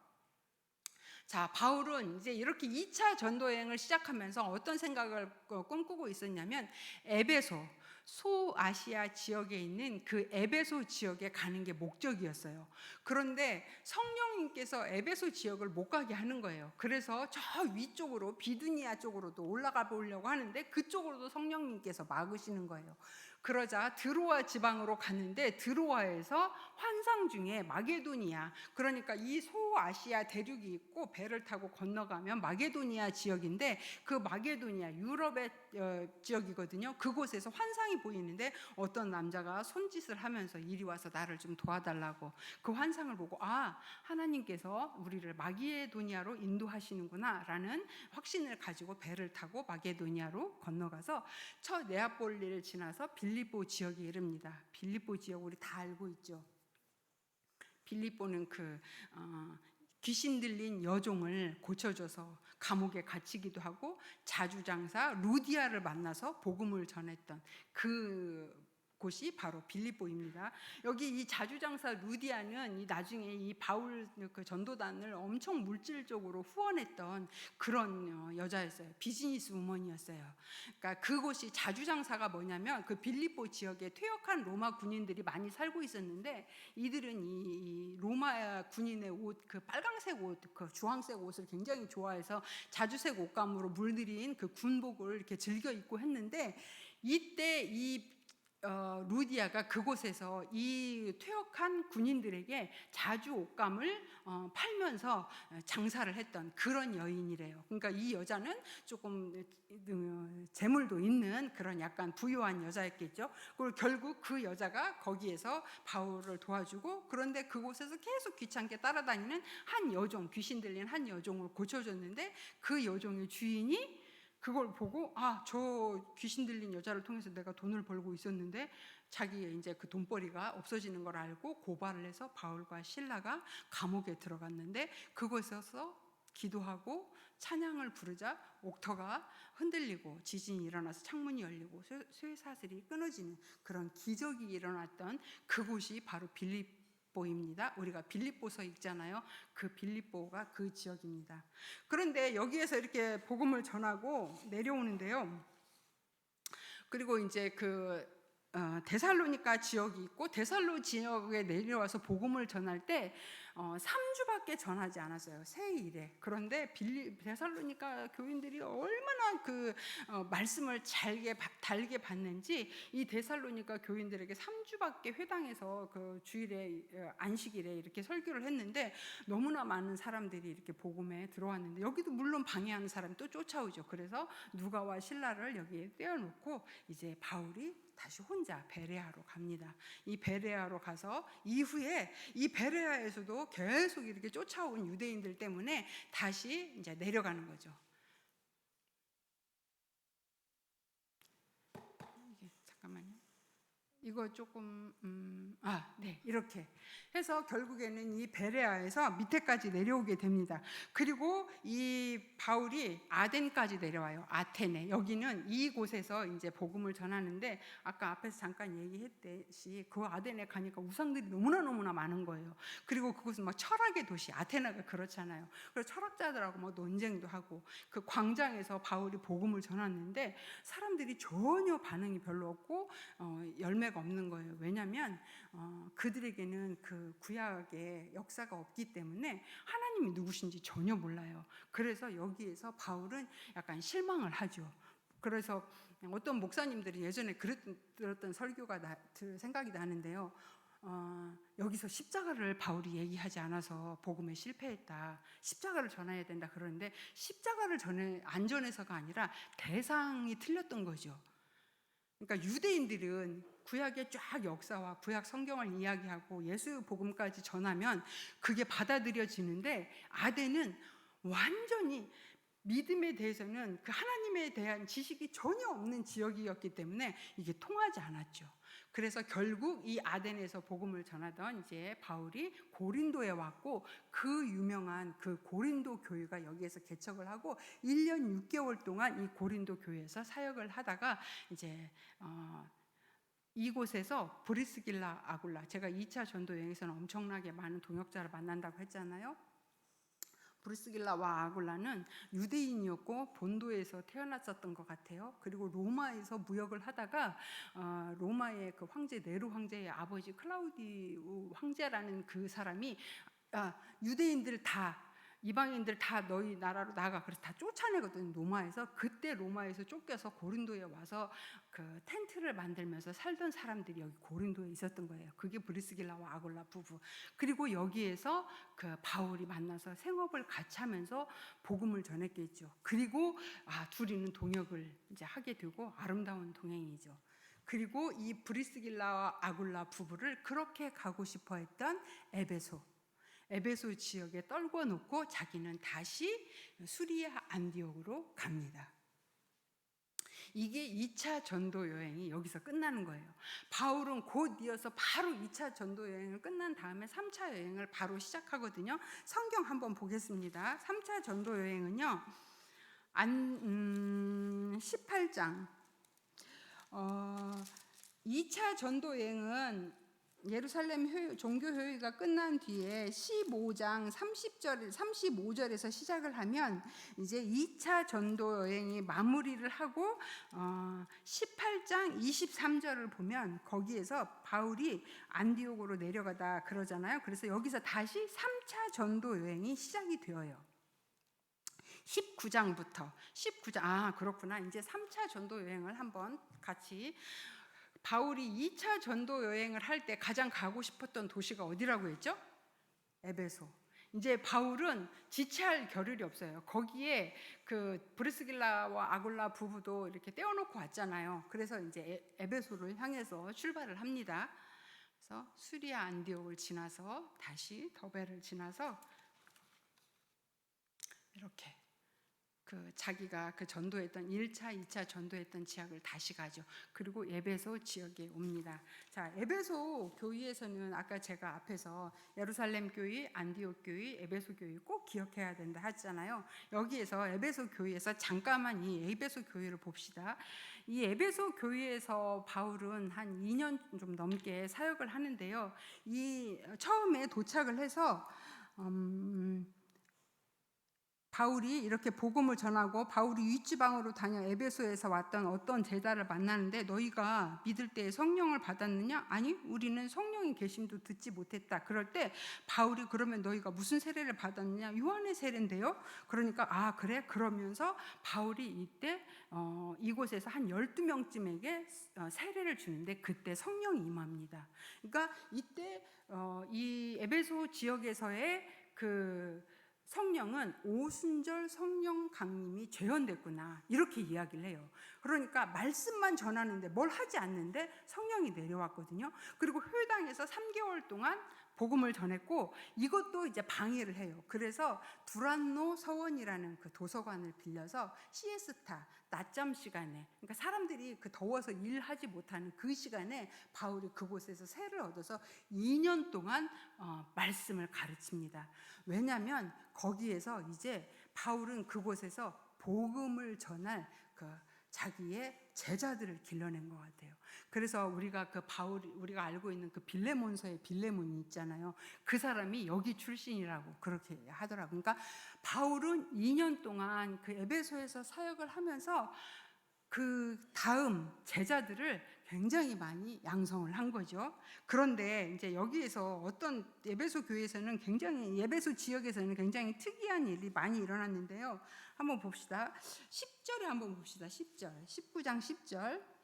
[SPEAKER 1] 자, 바울은 이제 이렇게 2차 전도 여행을 시작하면서 어떤 생각을 꿈꾸고 있었냐면 에베소, 소아시아 지역에 있는 그 에베소 지역에 가는 게 목적이었어요. 그런데 성령님께서 에베소 지역을 못 가게 하는 거예요. 그래서 저 위쪽으로 비두니아 쪽으로도 올라가 보려고 하는데 그쪽으로도 성령님께서 막으시는 거예요. 그러자 드로아 지방으로 갔는데 드로아에서 환상 중에 마게도니아, 그러니까 이 소아시아 대륙이 있고 배를 타고 건너가면 마게도니아 지역인데 그 마게도니아 유럽의 지역이거든요. 그곳에서 환상이 보이는데 어떤 남자가 손짓을 하면서 이리 와서 나를 좀 도와달라고 그 환상을 보고 하나님께서 우리를 마게도니아로 인도하시는구나 라는 확신을 가지고 배를 타고 마게도니아로 건너가서 첫 네아폴리를 지나서 빌립보 지역에 이릅니다. 빌립보 지역 우리 다 알고 있죠. 빌립보는 귀신 들린 여종을 고쳐줘서 감옥에 갇히기도 하고 자주장사 루디아를 만나서 복음을 전했던 그 곳이 바로 빌립보입니다. 여기 이 자주장사 루디아는 나중에 이 바울 그 전도단을 엄청 물질적으로 후원했던 그런 여자였어요. 비즈니스 우먼이었어요. 그러니까 그곳이 자주장사가 뭐냐면 그 빌립보 지역에 퇴역한 로마 군인들이 많이 살고 있었는데 이들은 이 로마 군인의 옷, 그 빨강색 옷, 그 주황색 옷을 굉장히 좋아해서 자주색 옷감으로 물들인 그 군복을 이렇게 즐겨 입고 했는데 이때 이 루디아가 그곳에서 이 퇴역한 군인들에게 자주 옷감을 팔면서 장사를 했던 그런 여인이래요. 그러니까 이 여자는 조금 재물도 있는 그런 약간 부유한 여자였겠죠. 그리고 결국 그 여자가 거기에서 바울을 도와주고 그런데 그곳에서 계속 귀찮게 따라다니는 한 여종, 귀신 들린 한 여종을 고쳐줬는데 그 여종의 주인이 그걸 보고 저 귀신 들린 여자를 통해서 내가 돈을 벌고 있었는데 자기의 이제 그 돈벌이가 없어지는 걸 알고 고발을 해서 바울과 실라가 감옥에 들어갔는데 그곳에서 기도하고 찬양을 부르자 옥터가 흔들리고 지진이 일어나서 창문이 열리고 쇠사슬이 끊어지는 그런 기적이 일어났던 그곳이 바로 빌립보입니다. 우리가 빌립보서 읽잖아요. 그 빌립보가 그 지역입니다. 그런데 여기에서 이렇게 복음을 전하고 내려오는데요. 그리고 이제 데살로니가 지역이 있고 데살로 지역에 내려와서 복음을 전할 때 3주밖에 전하지 않았어요. 새 일에. 그런데 데살로니가 교인들이 얼마나 그 말씀을 달게 받는지 이 데살로니가 교인들에게 3주밖에 회당에서 그 주일에 안식일에 이렇게 설교를 했는데 너무나 많은 사람들이 이렇게 복음에 들어왔는데 여기도 물론 방해하는 사람이 또 쫓아오죠. 그래서 누가와 실라를 여기에 떼어놓고 이제 바울이 다시 혼자 베레아로 갑니다. 이 베레아로 가서 이후에 이 베레아에서도 계속 이렇게 쫓아온 유대인들 때문에 다시 이제 내려가는 거죠. 이게 잠깐만요. 이거 조금 네, 이렇게 해서 결국에는 이 베레아에서 밑에까지 내려오게 됩니다. 그리고 이 바울이 아덴까지 내려와요. 아테네. 여기는 이곳에서 이제 복음을 전하는데 아까 앞에서 잠깐 얘기했듯이 그 아덴에 가니까 우상들이 너무나 많은 거예요. 그리고 그곳은 막 철학의 도시, 아테네가 그렇잖아요. 그래서 철학자들하고 막 논쟁도 하고 그 광장에서 바울이 복음을 전하는데 사람들이 전혀 반응이 별로 없고 열매가 없는 거예요. 왜냐하면 그들에게는 그 구약의 역사가 없기 때문에 하나님이 누구신지 전혀 몰라요. 그래서 여기에서 바울은 약간 실망을 하죠. 그래서 어떤 목사님들이 예전에 들었던 설교가 생각이 나는데요. 여기서 십자가를 바울이 얘기하지 않아서 복음에 실패했다. 십자가를 전해야 된다 그러는데 십자가를 안 전해서가 아니라 대상이 틀렸던 거죠. 그러니까 유대인들은 구약의 쫙 역사와 구약 성경을 이야기하고 예수 복음까지 전하면 그게 받아들여지는데 아덴은 완전히 믿음에 대해서는 그 하나님에 대한 지식이 전혀 없는 지역이었기 때문에 이게 통하지 않았죠. 그래서 결국 이 아덴에서 복음을 전하던 이제 바울이 고린도에 왔고 그 유명한 그 고린도 교회가 여기에서 개척을 하고 1년 6개월 동안 이 고린도 교회에서 사역을 하다가 이제 이곳에서 브리스길라 아굴라, 제가 2차 전도 여행에서는 엄청나게 많은 동역자를 만난다고 했잖아요. 브리스길라와 아굴라는 유대인이었고 본도에서 태어났었던 것 같아요. 그리고 로마에서 무역을 하다가 로마의 그 황제 네로 황제의 아버지 클라우디우 황제라는 그 사람이 유대인들 다 이방인들 다 너희 나라로 나가 그래서 다 쫓아내거든. 로마에서. 그때 로마에서 쫓겨서 고린도에 와서 그 텐트를 만들면서 살던 사람들이 여기 고린도에 있었던 거예요. 그게 브리스길라와 아굴라 부부. 그리고 여기에서 그 바울이 만나서 생업을 같이 하면서 복음을 전했겠죠. 그리고 둘이는 동역을 이제 하게 되고 아름다운 동행이죠. 그리고 이 브리스길라와 아굴라 부부를 그렇게 가고 싶어 했던 에베소 지역에 떨궈 놓고 자기는 다시 수리아 안디옥으로 갑니다. 이게 2차 전도 여행이 여기서 끝나는 거예요. 바울은 곧 이어서 바로 2차 전도 여행을 끝난 다음에 3차 여행을 바로 시작하거든요. 성경 한번 보겠습니다. 3차 전도 여행은요. 18장 2차 전도 여행은 예루살렘 종교 회의가 끝난 뒤에 15장 35절에서 시작을 하면 이제 2차 전도 여행이 마무리를 하고 18장 23절을 보면 거기에서 바울이 안디옥으로 내려가다 그러잖아요. 그래서 여기서 다시 3차 전도 여행이 시작이 되어요. 19장 그렇구나. 이제 3차 전도 여행을 한번 같이 바울이 2차 전도 여행을 할 때 가장 가고 싶었던 도시가 어디라고 했죠? 에베소. 이제 바울은 지체할 겨를이 없어요. 거기에 그 브리스길라와 아굴라 부부도 이렇게 떼어놓고 왔잖아요. 그래서 이제 에베소를 향해서 출발을 합니다. 그래서 수리아 안디옥을 지나서 다시 더베를 지나서 이렇게 그 자기가 그 전도했던 1차, 2차 전도했던 지역을 다시 가죠. 그리고 에베소 지역에 옵니다. 자, 에베소 교회에서는 아까 제가 앞에서 예루살렘 교회, 안디옥 교회, 에베소 교회 꼭 기억해야 된다 했잖아요. 여기에서 에베소 교회에서 잠깐만 이 에베소 교회를 봅시다. 이 에베소 교회에서 바울은 한 2년 좀 넘게 사역을 하는데요. 이 처음에 도착을 해서 바울이 이렇게 복음을 전하고 바울이 윗지방으로 다녀 에베소에서 왔던 어떤 제자를 만나는데 너희가 믿을 때 성령을 받았느냐? 아니, 우리는 성령의 계심도 듣지 못했다. 그럴 때 바울이 그러면 너희가 무슨 세례를 받았느냐? 요한의 세례인데요. 그러니까 아 그래? 그러면서 바울이 이때 이곳에서 한 12명쯤에게 세례를 주는데 그때 성령이 임합니다. 그러니까 이때 이 에베소 지역에서의 그 성령은 오순절 성령 강림이 재현됐구나 이렇게 이야기를 해요. 그러니까 말씀만 전하는데 뭘 하지 않는데 성령이 내려왔거든요. 그리고 회당에서 3개월 동안 복음을 전했고 이것도 이제 방해를 해요. 그래서 두란노 서원이라는 그 도서관을 빌려서 시에스타 낮잠 시간에, 그러니까 사람들이 그 더워서 일하지 못하는 그 시간에 바울이 그곳에서 세를 얻어서 2년 동안 말씀을 가르칩니다. 왜냐하면 거기에서 이제 바울은 그곳에서 복음을 전할 그 자기의 제자들을 길러낸 것 같아요. 그래서 우리가 그 우리가 알고 있는 그 빌레몬서의 빌레몬이 있잖아요. 그 사람이 여기 출신이라고 그렇게 하더라고요. 그러니까 바울은 2년 동안 그 에베소에서 사역을 하면서 그 다음 제자들을 굉장히 많이 양성을 한 거죠. 그런데 이제 여기에서 어떤 에베소 교회에서는 에베소 지역에서는 굉장히 특이한 일이 많이 일어났는데요. 한번 봅시다. 10절에 한번 봅시다. 10절. 19장 10절.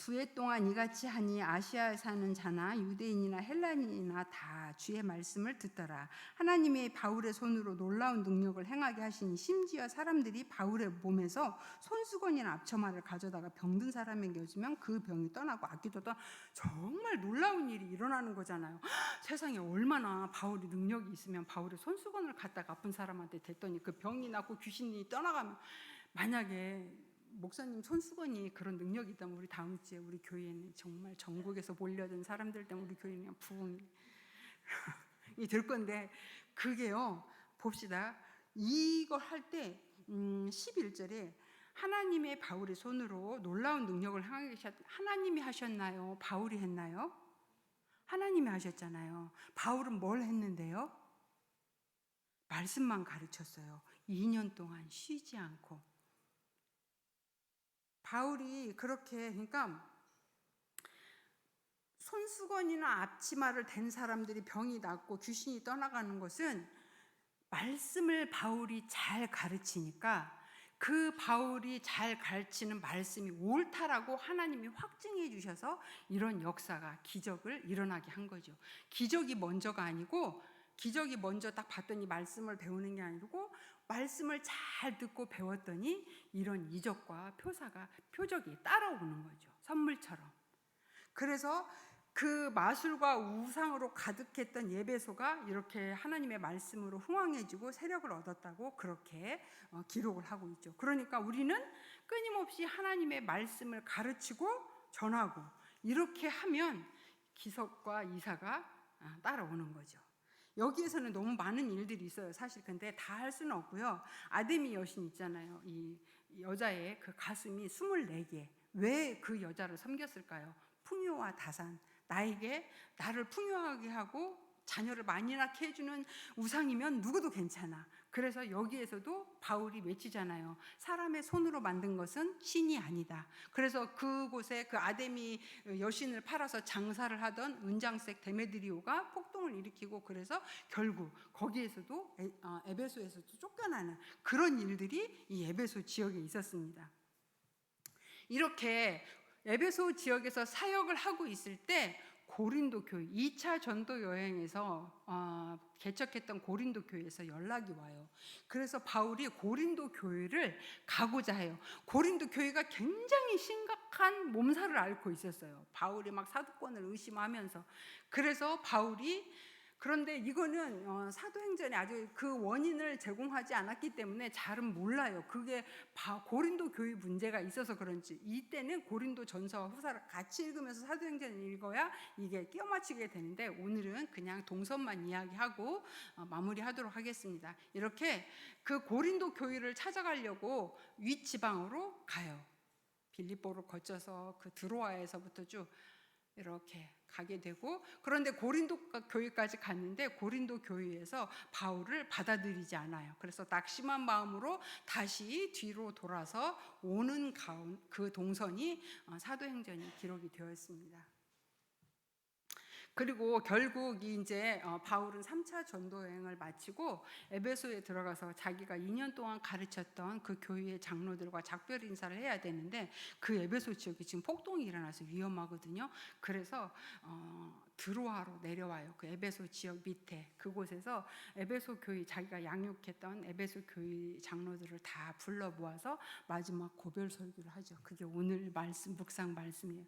[SPEAKER 1] 2해 동안 이같이 하니 아시아에 사는 자나 유대인이나 헬라인이나 다 주의 말씀을 듣더라. 하나님이 바울의 손으로 놀라운 능력을 행하게 하시니 심지어 사람들이 바울의 몸에서 손수건이나 앞처마를 가져다가 병든 사람에게 주면 그 병이 떠나고 악기도 떠나. 정말 놀라운 일이 일어나는 거잖아요. 세상에 얼마나 바울이 능력이 있으면 바울의 손수건을 갖다가 아픈 사람한테 댔더니 그 병이 낫고 귀신이 떠나가면, 만약에 목사님 손수건이 그런 능력이 있다면 우리 다음 주에 우리 교회는 정말 전국에서 몰려든 사람들 때문에 우리 교회는 그냥 부흥이 될 건데, 그게요, 봅시다. 이걸 할 때 11절에 하나님의 바울의 손으로 놀라운 능력을 행하게 하나님이 하셨나요? 바울이 했나요? 하나님이 하셨잖아요. 바울은 뭘 했는데요? 말씀만 가르쳤어요. 2년 동안 쉬지 않고. 바울이 그렇게, 그러니까 손수건이나 앞치마를 댄 사람들이 병이 낫고 귀신이 떠나가는 것은 말씀을 바울이 잘 가르치니까 그 바울이 잘 가르치는 말씀이 옳다라고 하나님이 확증해 주셔서 이런 역사가, 기적을 일어나게 한 거죠. 기적이 먼저가 아니고, 기적이 먼저 딱 봤더니 말씀을 배우는 게 아니고 말씀을 잘 듣고 배웠더니 이런 이적과 표적이 따라오는 거죠. 선물처럼. 그래서 그 마술과 우상으로 가득했던 예배소가 이렇게 하나님의 말씀으로 흥왕해지고 세력을 얻었다고 그렇게 기록을 하고 있죠. 그러니까 우리는 끊임없이 하나님의 말씀을 가르치고 전하고 이렇게 하면 기적과 이사가 따라오는 거죠. 여기에서는 너무 많은 일들이 있어요. 사실 근데 다 할 수는 없고요. 아데미 여신 있잖아요. 이 여자의 그 가슴이 24개. 왜 그 여자를 섬겼을까요? 풍요와 다산. 나를 풍요하게 하고 자녀를 많이 낳게 해주는 우상이면 누구도 괜찮아. 그래서 여기에서도 바울이 외치잖아요. 사람의 손으로 만든 것은 신이 아니다. 그래서 그곳에 그 아데미 여신을 팔아서 장사를 하던 은장색 데메드리오가 폭동을 일으키고, 그래서 결국 거기에서도 에베소에서도 쫓겨나는 그런 일들이 이 에베소 지역에 있었습니다. 이렇게 에베소 지역에서 사역을 하고 있을 때 고린도 교회 2차 전도 여행에서 개척했던 고린도 교회에서 연락이 와요. 그래서 바울이 고린도 교회를 가고자 해요. 고린도 교회가 굉장히 심각한 몸살을 앓고 있었어요. 바울이 막 사도권을 의심하면서. 그래서 바울이, 그런데 이거는 사도행전에 아주 그 원인을 제공하지 않았기 때문에 잘은 몰라요. 그게 고린도 교회 문제가 있어서 그런지. 이때는 고린도 전서와 후서를 같이 읽으면서 사도행전을 읽어야 이게 끼워 맞추게 되는데, 오늘은 그냥 동서만 이야기하고 마무리하도록 하겠습니다. 이렇게 그 고린도 교회를 찾아가려고 윗지방으로 가요. 빌립보를 거쳐서 그 드로아에서부터 쭉. 이렇게 가게 되고, 그런데 고린도 교회까지 갔는데 고린도 교회에서 바울을 받아들이지 않아요. 그래서 낙심한 마음으로 다시 뒤로 돌아서 오는 그 동선이 사도행전이 기록이 되어 있습니다. 그리고 결국 이제 바울은 3차 전도 여행을 마치고 에베소에 들어가서 자기가 2년 동안 가르쳤던 그 교회의 장로들과 작별 인사를 해야 되는데, 그 에베소 지역이 지금 폭동이 일어나서 위험하거든요. 그래서 드로아로 내려와요. 그 에베소 지역 밑에 그곳에서 에베소 교회, 자기가 양육했던 에베소 교회 장로들을 다 불러 모아서 마지막 고별 설교를 하죠. 그게 오늘 말씀, 묵상 말씀이에요.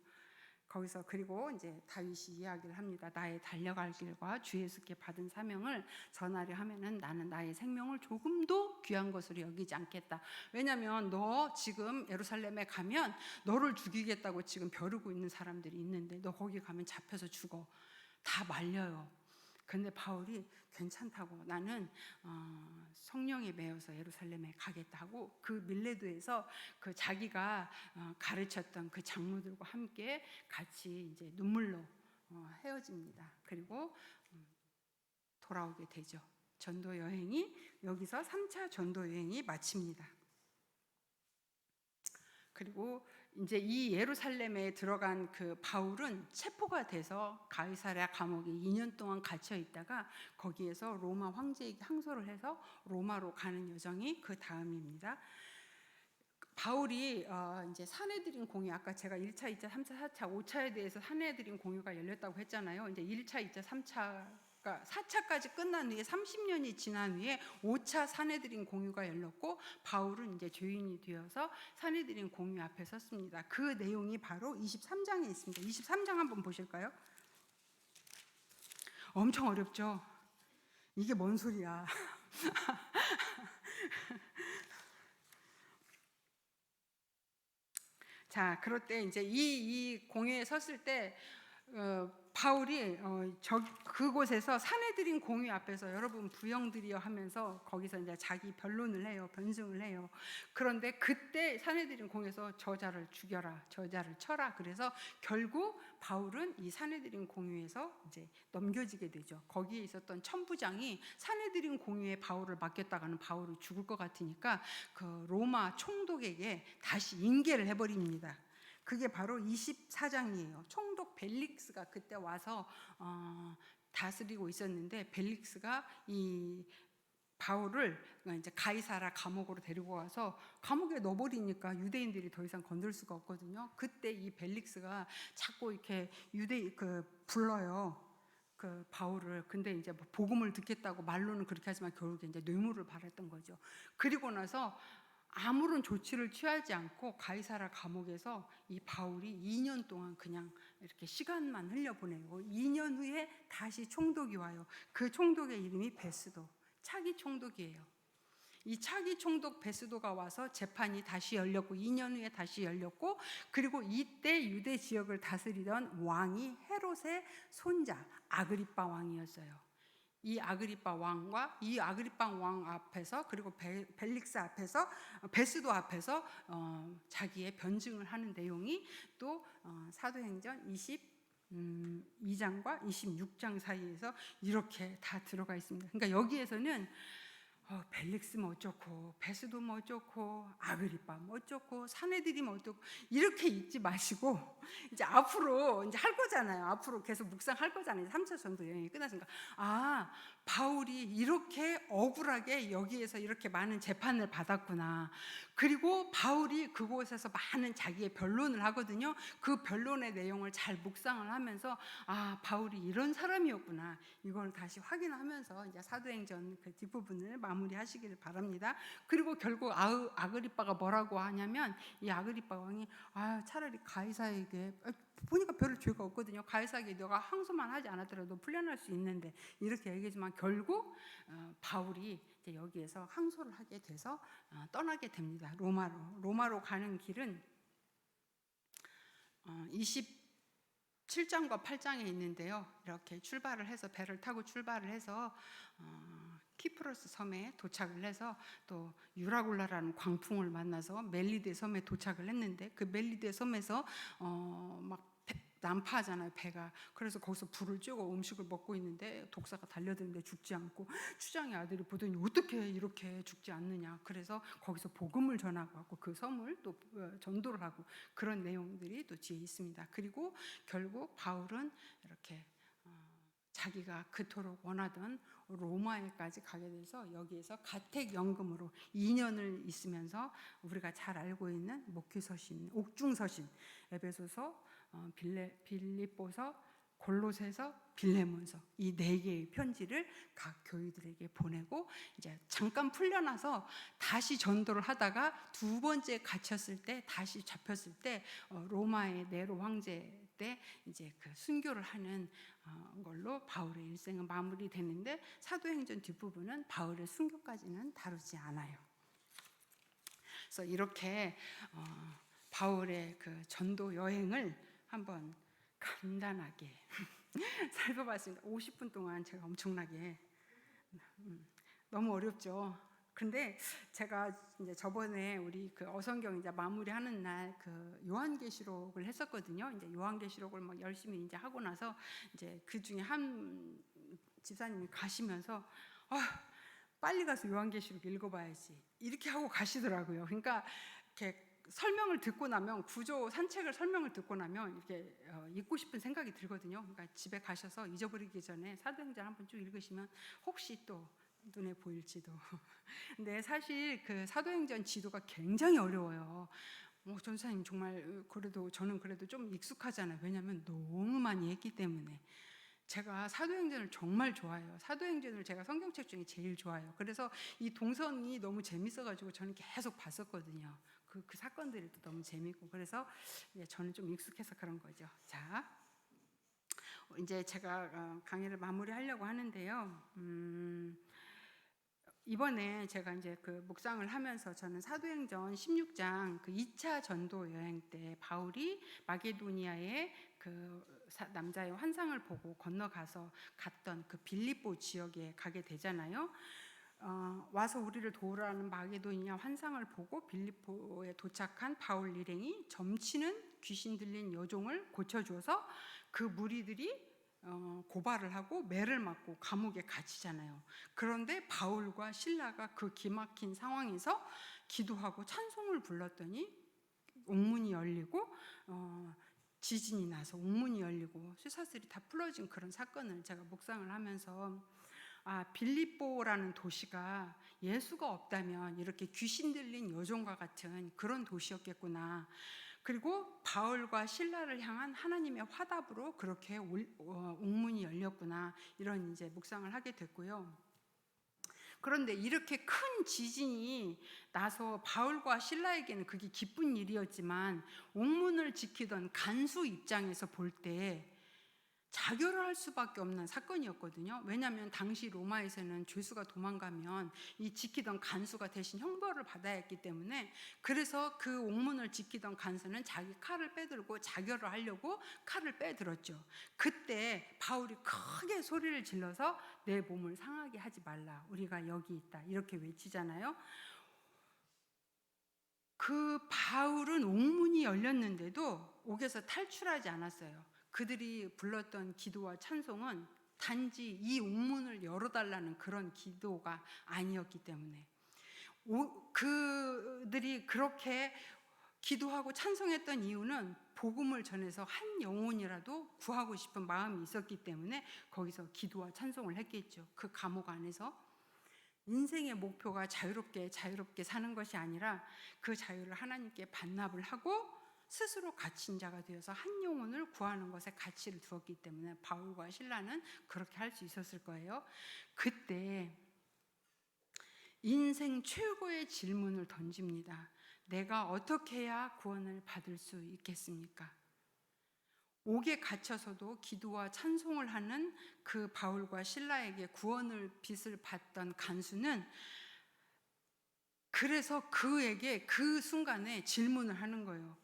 [SPEAKER 1] 거기서 그리고 이제 다윗이 이야기를 합니다. 나의 달려갈 길과 주 예수께 받은 사명을 전하려 하면은 나는 나의 생명을 조금도 귀한 것으로 여기지 않겠다. 왜냐하면 너 지금 예루살렘에 가면 너를 죽이겠다고 지금 벼르고 있는 사람들이 있는데 너 거기 가면 잡혀서 죽어. 다 말려요. 근데 바울이 괜찮다고, 나는 성령에 매여서 예루살렘에 가겠다 하고 그 밀레도에서 그 자기가 가르쳤던 그 장로들과 함께 같이 이제 눈물로 헤어집니다. 그리고 돌아오게 되죠. 전도 여행이 여기서 3차 전도 여행이 마칩니다. 그리고 이제 이 예루살렘에 들어간 그 바울은 체포가 돼서 가이사랴 감옥에 2년 동안 갇혀 있다가 거기에서 로마 황제에게 항소를 해서 로마로 가는 여정이 그 다음입니다. 바울이 이제 사내들인 공회, 아까 제가 1차, 2차, 3차, 4차, 5차에 대해서 사내들인 공회가 열렸다고 했잖아요. 이제 1차, 2차, 3차, 그러니까 4차까지 끝난 후에 30년이 지난 후에 5차 사내들인 공유가 열렸고 바울은 이제 죄인이 되어서 사내들인 공유 앞에 섰습니다. 그 내용이 바로 23장에 있습니다. 23장 한번 보실까요? 엄청 어렵죠? 이게 뭔 소리야? 자, 그럴 때 이제 이 공회에 섰을 때 바울이 그곳에서 사내들인 공회 앞에서 여러분 부형들이여 하면서 거기서 이제 자기 변론을 해요. 변증을 해요. 그런데 그때 사내들인 공회에서 저자를 죽여라, 저자를 쳐라. 그래서 결국 바울은 이 사내들인 공회에서 이제 넘겨지게 되죠. 거기에 있었던 천부장이 사내들인 공회에 바울을 맡겼다가는 바울이 죽을 것 같으니까 그 로마 총독에게 다시 인계를 해버립니다. 그게 바로 24장이에요. 총독 벨릭스가 그때 와서 다스리고 있었는데, 벨릭스가 이 바울을 이제 가이사라 감옥으로 데리고 와서 감옥에 넣어버리니까 유대인들이 더 이상 건들 수가 없거든요. 그때 이 벨릭스가 자꾸 이렇게 불러요. 그 바울을. 근데 이제 뭐 복음을 듣겠다고 말로는 그렇게 하지만 결국에 이제 뇌물을 바랬던 거죠. 그리고 나서 아무런 조치를 취하지 않고 가이사라 감옥에서 이 바울이 2년 동안 그냥 이렇게 시간만 흘려보내고 2년 후에 다시 총독이 와요. 그 총독의 이름이 베스도, 차기 총독이에요. 이 차기 총독 베스도가 와서 재판이 다시 열렸고 2년 후에 다시 열렸고, 그리고 이때 유대 지역을 다스리던 왕이 헤롯의 손자 아그리빠 왕이었어요. 이 아그리빠 왕과 이 아그리빠 왕 앞에서, 그리고 벨릭스 앞에서, 베스도 앞에서 자기의 변증을 하는 내용이 또 사도행전 22장과 26장 사이에서 이렇게 다 들어가 있습니다. 그러니까 여기에서는 벨릭스 뭐 어쩌고, 베스도 뭐 어쩌고, 아그리빠 뭐 어쩌고, 사내들이 뭐 어쩌고, 이렇게 읽지 마시고 이제 앞으로 이제 할 거잖아요. 앞으로 계속 묵상할 거잖아요. 3차 전도 여행이 끝났으니까 바울이 이렇게 억울하게 여기에서 이렇게 많은 재판을 받았구나. 그리고 바울이 그곳에서 많은 자기의 변론을 하거든요. 그 변론의 내용을 잘 묵상을 하면서 바울이 이런 사람이었구나. 이걸 다시 확인하면서 이제 사도행전 그 뒷부분을 마무리하시기를 바랍니다. 그리고 결국 아그리빠가 뭐라고 하냐면, 이 아그리빠 왕이 차라리 가이사에게, 보니까 별 죄가 없거든요. 가이사에게 너가 항소만 하지 않았더라도 풀려날 수 있는데, 이렇게 얘기하지만 결국 바울이 이제 여기에서 항소를 하게 돼서 떠나게 됩니다. 로마로 가는 길은 27장과 8장에 있는데요. 이렇게 출발을 해서 배를 타고 출발을 해서 키프로스 섬에 도착을 해서 또 유라굴라라는 광풍을 만나서 멜리데 섬에 도착을 했는데, 그 멜리데 섬에서 막 난파하잖아요, 배가. 그래서 거기서 불을 쬐고 음식을 먹고 있는데 독사가 달려드는데 죽지 않고, 추장의 아들이 보더니 어떻게 이렇게 죽지 않느냐. 그래서 거기서 복음을 전하고 하고 그 섬을 또 전도를 하고, 그런 내용들이 또 뒤에 있습니다. 그리고 결국 바울은 이렇게 자기가 그토록 원하던 로마에까지 가게 돼서 여기에서 가택연금으로 2년을 있으면서 우리가 잘 알고 있는 목회서신, 옥중서신, 에베소서, 빌립보서, 골로새서, 빌레몬서, 이 4개의 편지를 각 교회들에게 보내고, 이제 잠깐 풀려나서 다시 전도를 하다가 2번째 갇혔을 때, 다시 잡혔을 때 로마의 네로 황제 때 이제 그 순교를 하는 걸로 바울의 일생은 마무리되는데, 사도행전 뒷부분은 바울의 순교까지는 다루지 않아요. 그래서 이렇게 바울의 그 전도 여행을 한번 간단하게 살펴봤습니다. 50분 동안 제가 엄청나게 너무 어렵죠. 근데 제가 이제 저번에 우리 그 어성경 이제 마무리하는 날 그 요한계시록을 했었거든요. 이제 요한계시록을 막 열심히 이제 하고 나서 이제 그 중에 한 집사님이 가시면서 빨리 가서 요한계시록 읽어봐야지 이렇게 하고 가시더라고요. 그러니까 이렇게 설명을 듣고 나면, 구조 산책을 설명을 듣고 나면 이렇게 읽고 싶은 생각이 들거든요. 그러니까 집에 가셔서 잊어버리기 전에 사도행전 한번 쭉 읽으시면 혹시 또 눈에 보일지도. 근데 사실 그 사도행전 지도가 굉장히 어려워요. 전사님 정말 그래도 저는 그래도 좀 익숙하잖아요. 왜냐하면 너무 많이 했기 때문에. 제가 사도행전을 정말 좋아해요. 사도행전을 제가 성경책 중에 제일 좋아해요. 그래서 이 동선이 너무 재밌어가지고 저는 계속 봤었거든요. 그 사건들이 또 너무 재밌고, 그래서 저는 좀 익숙해서 그런 거죠. 자, 이제 제가 강의를 마무리하려고 하는데요. 이번에 제가 이제 그 묵상을 하면서 저는 사도행전 16장 그 2차 전도 여행 때 바울이 마게도니아의 그 남자의 환상을 보고 건너가서 갔던 그 빌립보 지역에 가게 되잖아요. 와서 우리를 도우라는 마게도니아 환상을 보고 빌립보에 도착한 바울 일행이 점치는 귀신 들린 여종을 고쳐줘서 그 무리들이 고발을 하고 매를 맞고 감옥에 갇히잖아요. 그런데 바울과 실라가 그 기막힌 상황에서 기도하고 찬송을 불렀더니 옥문이 열리고 지진이 나서 옥문이 열리고 쇠사슬이 다 풀어진 그런 사건을 제가 묵상을 하면서, 빌립보라는 도시가 예수가 없다면 이렇게 귀신 들린 여종과 같은 그런 도시였겠구나. 그리고 바울과 실라를 향한 하나님의 화답으로 그렇게 옥문이 열렸구나. 이런 이제 묵상을 하게 됐고요. 그런데 이렇게 큰 지진이 나서 바울과 실라에게는 그게 기쁜 일이었지만, 옥문을 지키던 간수 입장에서 볼 때 자결을 할 수밖에 없는 사건이었거든요. 왜냐하면 당시 로마에서는 죄수가 도망가면 이 지키던 간수가 대신 형벌을 받아야 했기 때문에, 그래서 그 옥문을 지키던 간수는 자기 칼을 빼들고 자결을 하려고 칼을 빼들었죠. 그때 바울이 크게 소리를 질러서 내 몸을 상하게 하지 말라, 우리가 여기 있다, 이렇게 외치잖아요. 그 바울은 옥문이 열렸는데도 옥에서 탈출하지 않았어요. 그들이 불렀던 기도와 찬송은 단지 이 옥문을 열어달라는 그런 기도가 아니었기 때문에, 그들이 그렇게 기도하고 찬송했던 이유는 복음을 전해서 한 영혼이라도 구하고 싶은 마음이 있었기 때문에 거기서 기도와 찬송을 했겠죠. 그 감옥 안에서. 인생의 목표가 자유롭게 사는 것이 아니라 그 자유를 하나님께 반납을 하고 스스로 갇힌 자가 되어서 한 영혼을 구하는 것에 가치를 두었기 때문에 바울과 실라는 그렇게 할 수 있었을 거예요. 그때 인생 최고의 질문을 던집니다. 내가 어떻게 해야 구원을 받을 수 있겠습니까? 옥에 갇혀서도 기도와 찬송을 하는 그 바울과 실라에게 구원을 빚을 받던 간수는 그래서 그에게 그 순간에 질문을 하는 거예요.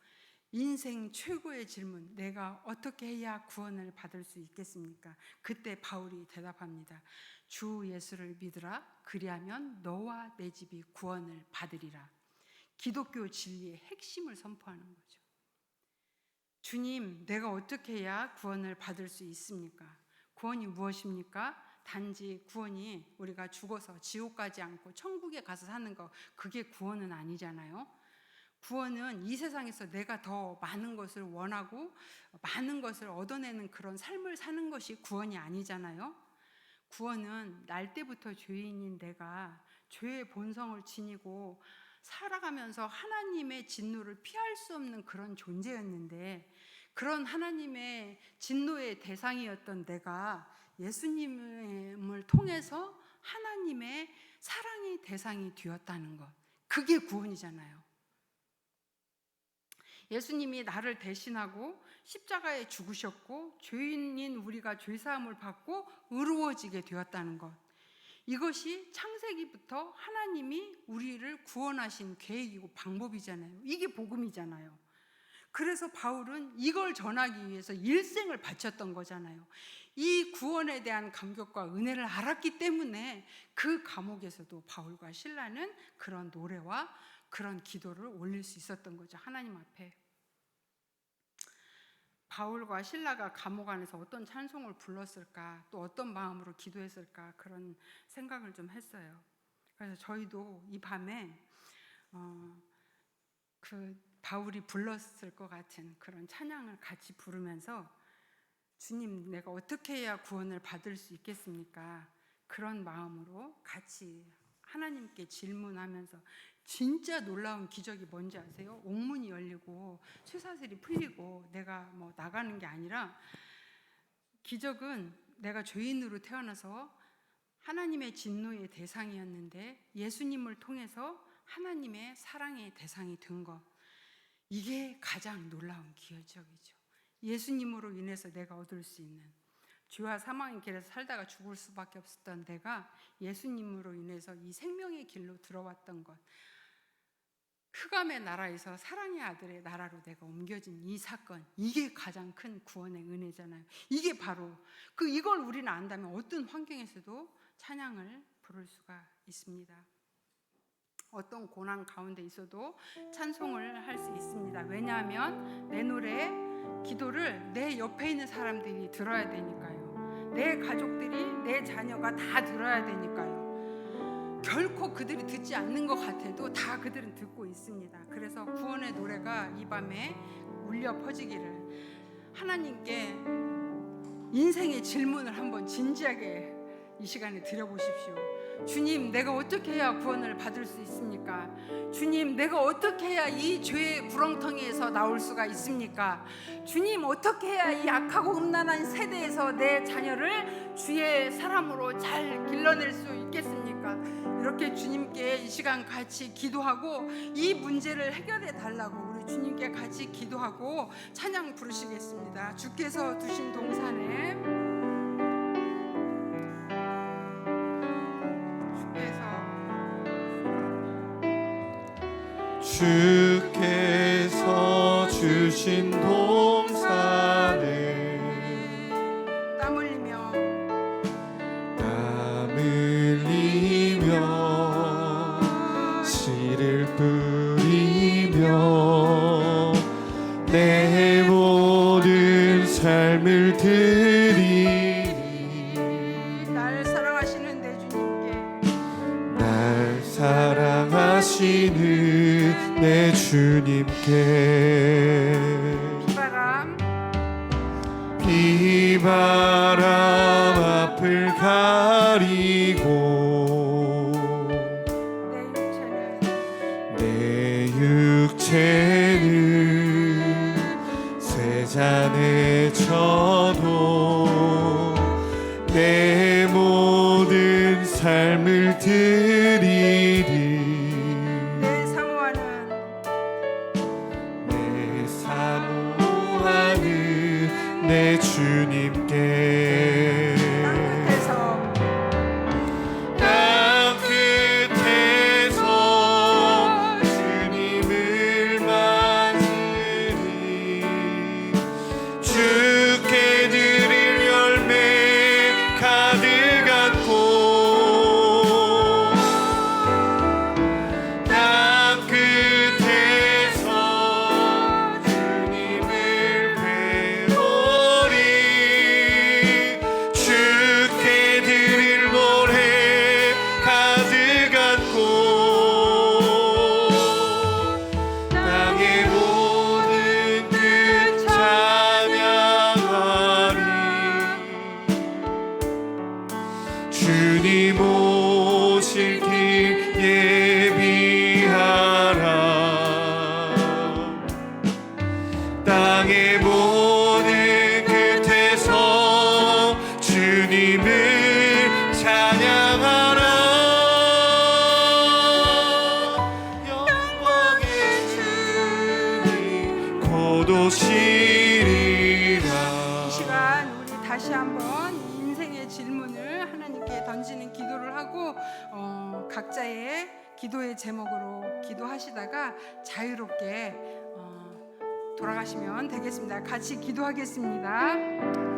[SPEAKER 1] 인생 최고의 질문, 내가 어떻게 해야 구원을 받을 수 있겠습니까? 그때 바울이 대답합니다. 주 예수를 믿으라. 그리하면 너와 내 집이 구원을 받으리라. 기독교 진리의 핵심을 선포하는 거죠. 주님, 내가 어떻게 해야 구원을 받을 수 있습니까? 구원이 무엇입니까? 단지 구원이 우리가 죽어서 지옥 가지 않고 천국에 가서 사는 거, 그게 구원은 아니잖아요. 구원은 이 세상에서 내가 더 많은 것을 원하고 많은 것을 얻어내는 그런 삶을 사는 것이 구원이 아니잖아요. 구원은 날 때부터 죄인인 내가 죄의 본성을 지니고 살아가면서 하나님의 진노를 피할 수 없는 그런 존재였는데, 그런 하나님의 진노의 대상이었던 내가 예수님을 통해서 하나님의 사랑의 대상이 되었다는 것, 그게 구원이잖아요. 예수님이 나를 대신하고 십자가에 죽으셨고 죄인인 우리가 죄사함을 받고 의로워지게 되었다는 것, 이것이 창세기부터 하나님이 우리를 구원하신 계획이고 방법이잖아요. 이게 복음이잖아요. 그래서 바울은 이걸 전하기 위해서 일생을 바쳤던 거잖아요. 이 구원에 대한 감격과 은혜를 알았기 때문에 그 감옥에서도 바울과 실라는 그런 노래와 그런 기도를 올릴 수 있었던 거죠, 하나님 앞에. 바울과 실라가 감옥 안에서 어떤 찬송을 불렀을까, 또 어떤 마음으로 기도했을까, 그런 생각을 좀 했어요. 그래서 저희도 이 밤에 그 바울이 불렀을 것 같은 그런 찬양을 같이 부르면서 주님, 내가 어떻게 해야 구원을 받을 수 있겠습니까? 그런 마음으로 같이 하나님께 질문하면서, 진짜 놀라운 기적이 뭔지 아세요? 옥문이 열리고 쇠사슬이 풀리고 내가 뭐 나가는 게 아니라, 기적은 내가 죄인으로 태어나서 하나님의 진노의 대상이었는데 예수님을 통해서 하나님의 사랑의 대상이 된 것, 이게 가장 놀라운 기적이죠. 예수님으로 인해서 내가 얻을 수 있는, 죄와 사망의 길에서 살다가 죽을 수밖에 없었던 내가 예수님으로 인해서 이 생명의 길로 들어왔던 것, 흑암의 나라에서 사랑의 아들의 나라로 내가 옮겨진 이 사건, 이게 가장 큰 구원의 은혜잖아요. 이게 바로 이걸 우리는 안다면 어떤 환경에서도 찬양을 부를 수가 있습니다. 어떤 고난 가운데 있어도 찬송을 할 수 있습니다. 왜냐하면 내 노래, 기도를 내 옆에 있는 사람들이 들어야 되니까요. 내 가족들이, 내 자녀가 다 들어야 되니까요. 결코 그들이 듣지 않는 것 같아도 다 그들은 듣고 있습니다. 그래서 구원의 노래가 이 밤에 울려 퍼지기를, 하나님께 인생의 질문을 한번 진지하게 이 시간에 드려보십시오. 주님, 내가 어떻게 해야 구원을 받을 수 있습니까? 주님, 내가 어떻게 해야 이 죄의 구렁텅이에서 나올 수가 있습니까? 주님, 어떻게 해야 이 악하고 음란한 세대에서 내 자녀를 주의 사람으로 잘 길러낼 수 있겠습니까? 이렇게 주님께 이 시간 같이 기도하고 이 문제를 해결해 달라고 우리 주님께 같이 기도하고 찬양 부르시겠습니다. 주께서 두신 동산에,
[SPEAKER 2] 주께서 주신 동산에
[SPEAKER 1] 땀 흘리며
[SPEAKER 2] 씨를 뿌리며 내 모든 삶을 드리니,
[SPEAKER 1] 날 사랑하시는 내 주님께,
[SPEAKER 2] 날 사랑하시는 내 주님께 비바람 앞을 가리고 내 육체는 세잔에 져도 내 모든 삶을 드리리. 내 주님께 땅 끝에서 주님을 맞으니 주께 드릴 열매 가득 안고 주님 오실 길 예비하라. 땅의 모든 끝에서 주님을 찬양하라. 영광의 주님 곧 오시리라.
[SPEAKER 1] 이 시간 우리 다시 한번 이 인생의 질문을 하나님께 던지는 기도를 하고 각자의 기도의 제목으로 기도하시다가 자유롭게 돌아가시면 되겠습니다. 같이 기도하겠습니다.